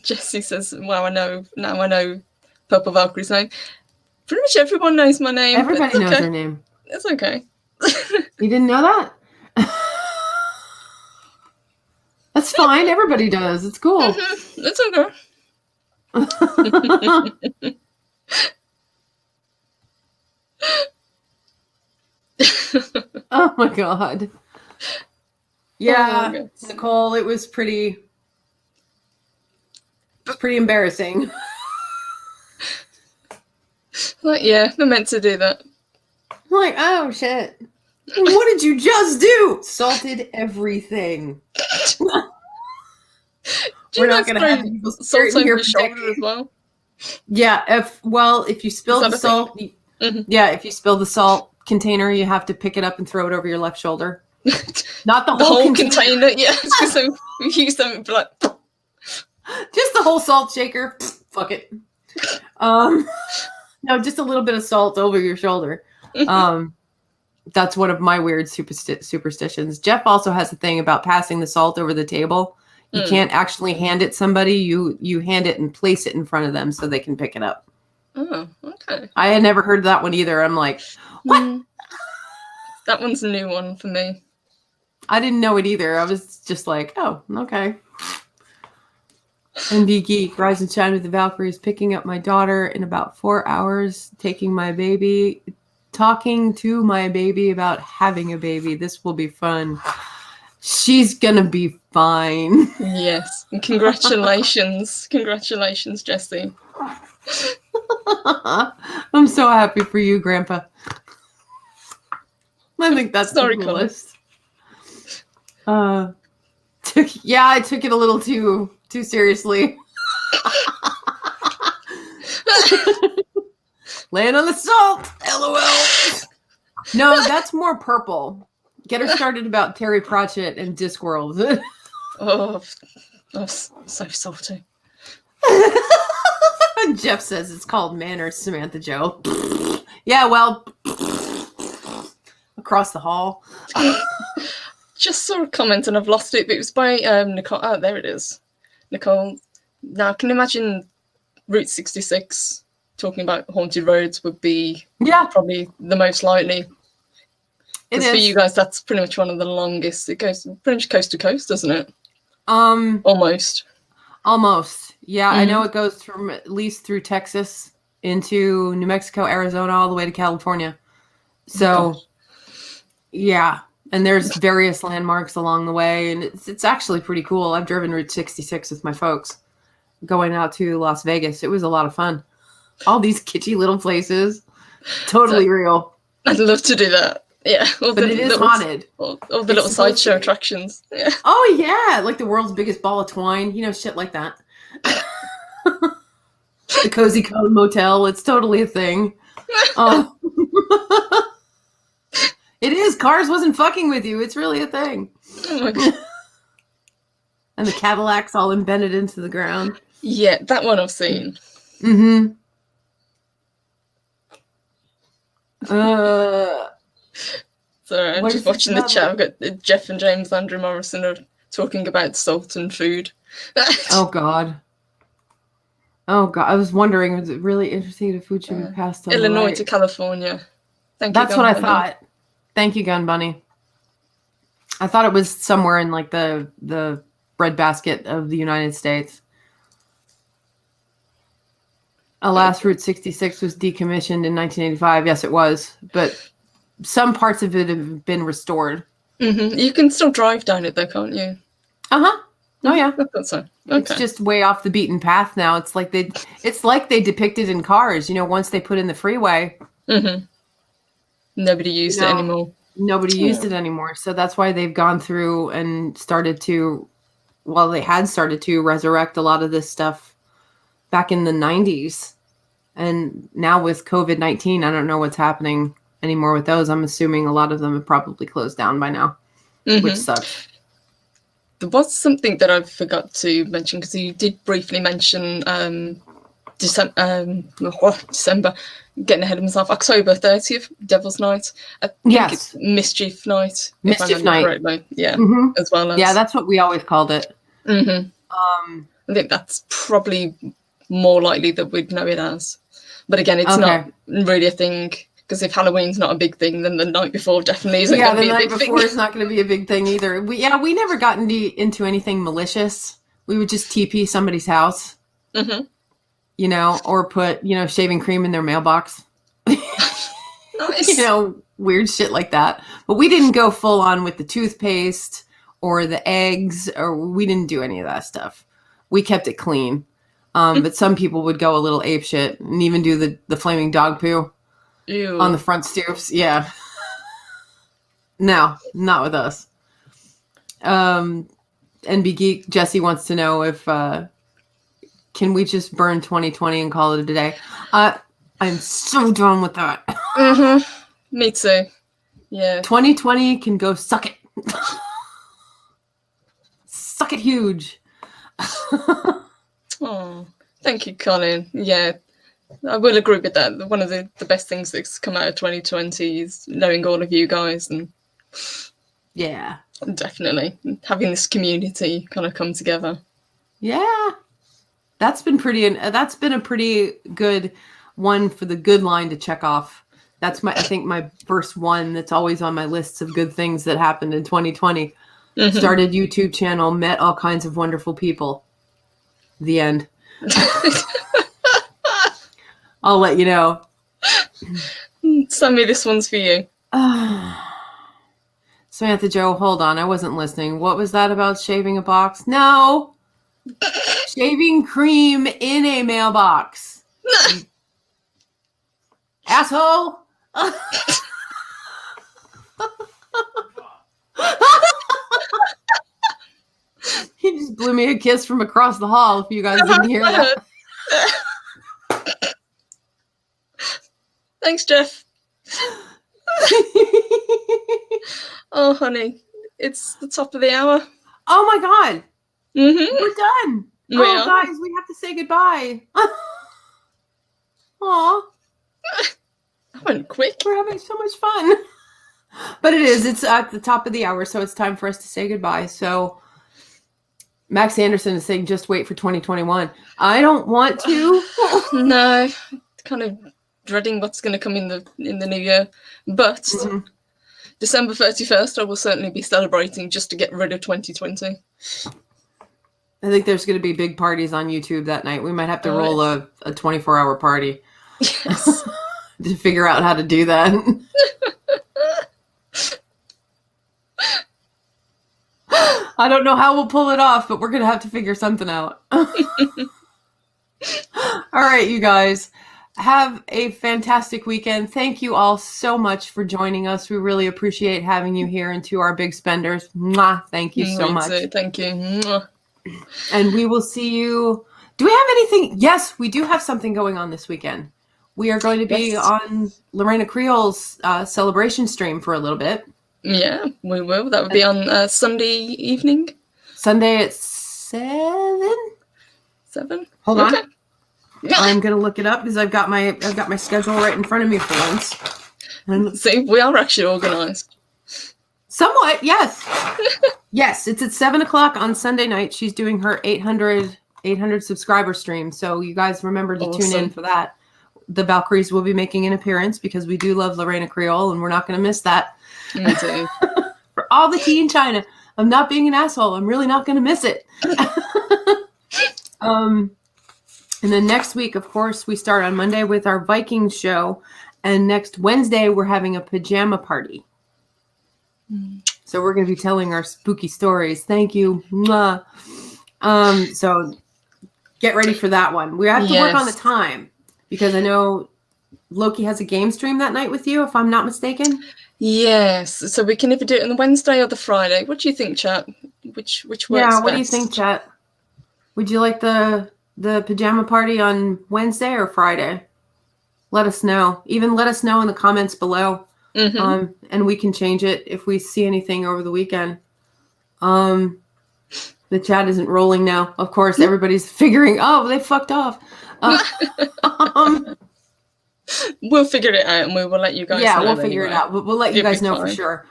Jessie says, wow, now I know Purple Valkyrie's name. Pretty much everyone knows my name. Everybody knows her name. It's okay. You didn't know that? That's fine. Everybody does. It's cool. It's okay. Oh my god. Yeah, Nicole, it was pretty embarrassing. Like, yeah, they're meant to do that. Like, oh shit. What did you just do? Salted everything. We're not going to have people salt on your shoulder as well. Yeah, if you spill the salt, if you spill the salt container, you have to pick it up and throw it over your left shoulder. Not the whole container. Yeah, so we use them like just the whole salt shaker. Fuck it. No, just a little bit of salt over your shoulder. That's one of my weird superstitions. Jeff also has a thing about passing the salt over the table. You can't actually hand it somebody. You hand it and place it in front of them so they can pick it up. Oh, okay. I had never heard that one either. I'm like, what? That one's a new one for me. I didn't know it either. I was just like, oh, okay. NB Geek, Rise and Shine with the Valkyries, picking up my daughter in about 4 hours, talking to my baby about having a baby. This will be fun. She's gonna be fine. Yes. And congratulations. Congratulations, Jessie. I'm so happy for you, Grandpa. I think that's the coolest. I took it a little too seriously. Laying on the salt. LOL. No, that's more purple. Get her started about Terry Pratchett and Discworld. Oh, that's so salty. Jeff says it's called manners, Samantha Joe. Yeah, well, across the hall. Just saw a comment and I've lost it, but it was by Nicole. Oh, there it is. Nicole. Now, can you imagine Route 66 talking about haunted roads would be probably the most likely. Because for you guys, that's pretty much one of the longest. It goes pretty much coast to coast, doesn't it? Almost. Yeah, I know it goes from at least through Texas into New Mexico, Arizona, all the way to California. So, yeah. And there's various landmarks along the way, and it's actually pretty cool. I've driven Route 66 with my folks going out to Las Vegas. It was a lot of fun. All these kitschy little places. Totally real. I'd love to do that. Yeah. But it is haunted. All the little sideshow attractions. Yeah. Oh, yeah. Like the world's biggest ball of twine. You know, shit like that. The Cozy Cone Motel. It's totally a thing. It is. Cars wasn't fucking with you. It's really a thing. Oh my God. And the Cadillacs all embedded into the ground. Yeah, that one I've seen. Mm-hmm. Sorry, I'm just watching the chat. I've got Jeff and James Andrew Morrison are talking about salt and food. Oh God. I was wondering, was it really interesting if food should be passed on Illinois to California. That's what I thought. Thank you, Gun Bunny. I thought it was somewhere in like the breadbasket of the United States. Alas, Route 66 was decommissioned in 1985. Yes, it was. But some parts of it have been restored. Mm-hmm. You can still drive down it though, can't you? Uh-huh. Oh, yeah. That's so. Okay. It's just way off the beaten path now. It's like they depicted in Cars, you know, once they put in the freeway. Mm-hmm. Nobody used it anymore. Nobody used it anymore. So that's why they've gone through and they had started to resurrect a lot of this stuff back in the 90s. And now with COVID-19, I don't know what's happening anymore with those. I'm assuming a lot of them have probably closed down by now, which sucks. There was something that I forgot to mention because you did briefly mention December, getting ahead of myself, October 30th, Devil's Night. I think it's Mischief Night. Mischief Night. Correctly. Yeah, as well as. Yeah, that's what we always called it. Mm-hmm. I think that's probably more likely that we'd know it as. But again, it's not really a thing. Because if Halloween's not a big thing, then the night before definitely isn't going to be a big thing. Yeah, the night before is not going to be a big thing either. We never got into anything malicious. We would just TP somebody's house, you know, or put, you know, shaving cream in their mailbox. Nice. You know, weird shit like that. But we didn't go full on with the toothpaste or the eggs, or we didn't do any of that stuff. We kept it clean. But some people would go a little apeshit and even do the flaming dog poo. Ew. On the front stoops, yeah. No, not with us. NB Geek Jesse wants to know if can we just burn 2020 and call it a day? I'm so done with that. Me too. Yeah. 2020 can go suck it. Suck it huge. Oh, thank you, Colin. Yeah. I will agree with that. One of the best things that's come out of 2020 is knowing all of you guys, and yeah, definitely having this community kind of come together. Yeah, that's been a pretty good one for the good line to check off. That's I think my first one that's always on my lists of good things that happened in 2020. Started YouTube channel, met all kinds of wonderful people. The end. I'll let you know. Sammy, this one's for you. Samantha Joe, hold on. I wasn't listening. What was that about shaving a box? No. Shaving cream in a mailbox. Asshole. He just blew me a kiss from across the hall, if you guys didn't hear that. Thanks, Jeff. Oh, honey, it's the top of the hour. Oh my God. Mm-hmm. We're done. We Oh, are. guys, we have to say goodbye. Aw, That went quick. we're having so much fun. But it's at the top of the hour, so it's time for us to say goodbye. So Max Anderson is saying, just wait for 2021. I don't want to. No, kind of dreading what's going to come in the new year. But Mhm. December 31st, I will certainly be celebrating just to get rid of 2020. I think there's going to be big parties on YouTube that night. We might have to Oh, roll a 24-hour party Yes. to figure out how to do that. I don't know how we'll pull it off, but we're going to have to figure something out. All right, you guys. Have a fantastic weekend. Thank you all so much for joining us. We really appreciate having you here, and to our big spenders, mwah, thank you so Me much. too, thank you. Mwah. And we will see you. Do we have anything? Yes, we do have something going on this weekend. We are going to be Yes. on Lorena Creole's celebration stream for a little bit. Yeah, we will. That would be on Sunday evening. Sunday at 7. 7. Hold on. Okay. I'm gonna look it up because I've got my schedule right in front of me for once. And See, we are actually organised. somewhat, yes. Yes, it's at 7 o'clock on Sunday night. She's doing her 800 subscriber stream. So you guys remember to tune in Awesome. for that. The Valkyries will be making an appearance because we do love Lorena Creole, and we're not going to miss that. Me too. For all the tea in China, I'm not being an asshole. I'm really not going to miss it. And then next week, of course, we start on Monday with our Vikings show. And next Wednesday, we're having a pajama party. So we're going to be telling our spooky stories. Thank you. Mwah. So get ready for that one. We have to work on the Yes. time because I know Loki has a game stream that night with you, if I'm not mistaken. Yes, so we can either do it on the Wednesday or the Friday. What do you think, chat? Which works Yeah, what do you best? think, chat? Would you like the pajama party on Wednesday or Friday? Let us know. Even let us know in the comments below. Mhm. And we can change it if we see anything over the weekend. The chat isn't rolling now. Of course, everybody's figuring, oh, they fucked off. We'll figure it out and we will let you guys Yeah, know. we'll figure it anyway. out. We'll let you It'll guys be know for fine. sure.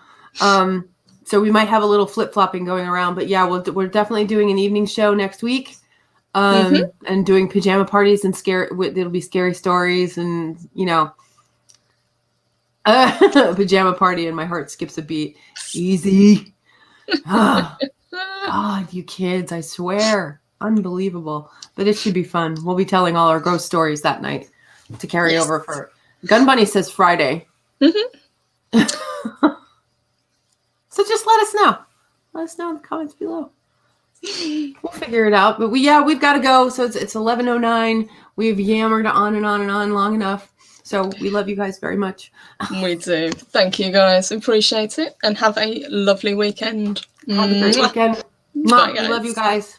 So we might have a little flip-flopping going around, but yeah, we're definitely doing an evening show next week. And doing pajama parties and it'll be scary stories and, pajama party and my heart skips a beat. Easy. Oh, God, you kids, I swear. Unbelievable. But it should be fun. We'll be telling all our ghost stories that night to carry Yes. over for Gun Bunny says Friday. So just let us know. Let us know in the comments below. We'll figure it out. But we've got to go. So it's 11:09. We've yammered on and on and on long enough. So we love you guys very much. We do. Thank you, guys. Appreciate it. And have a lovely weekend. Have a great Mwah. weekend. Bye, We love you guys.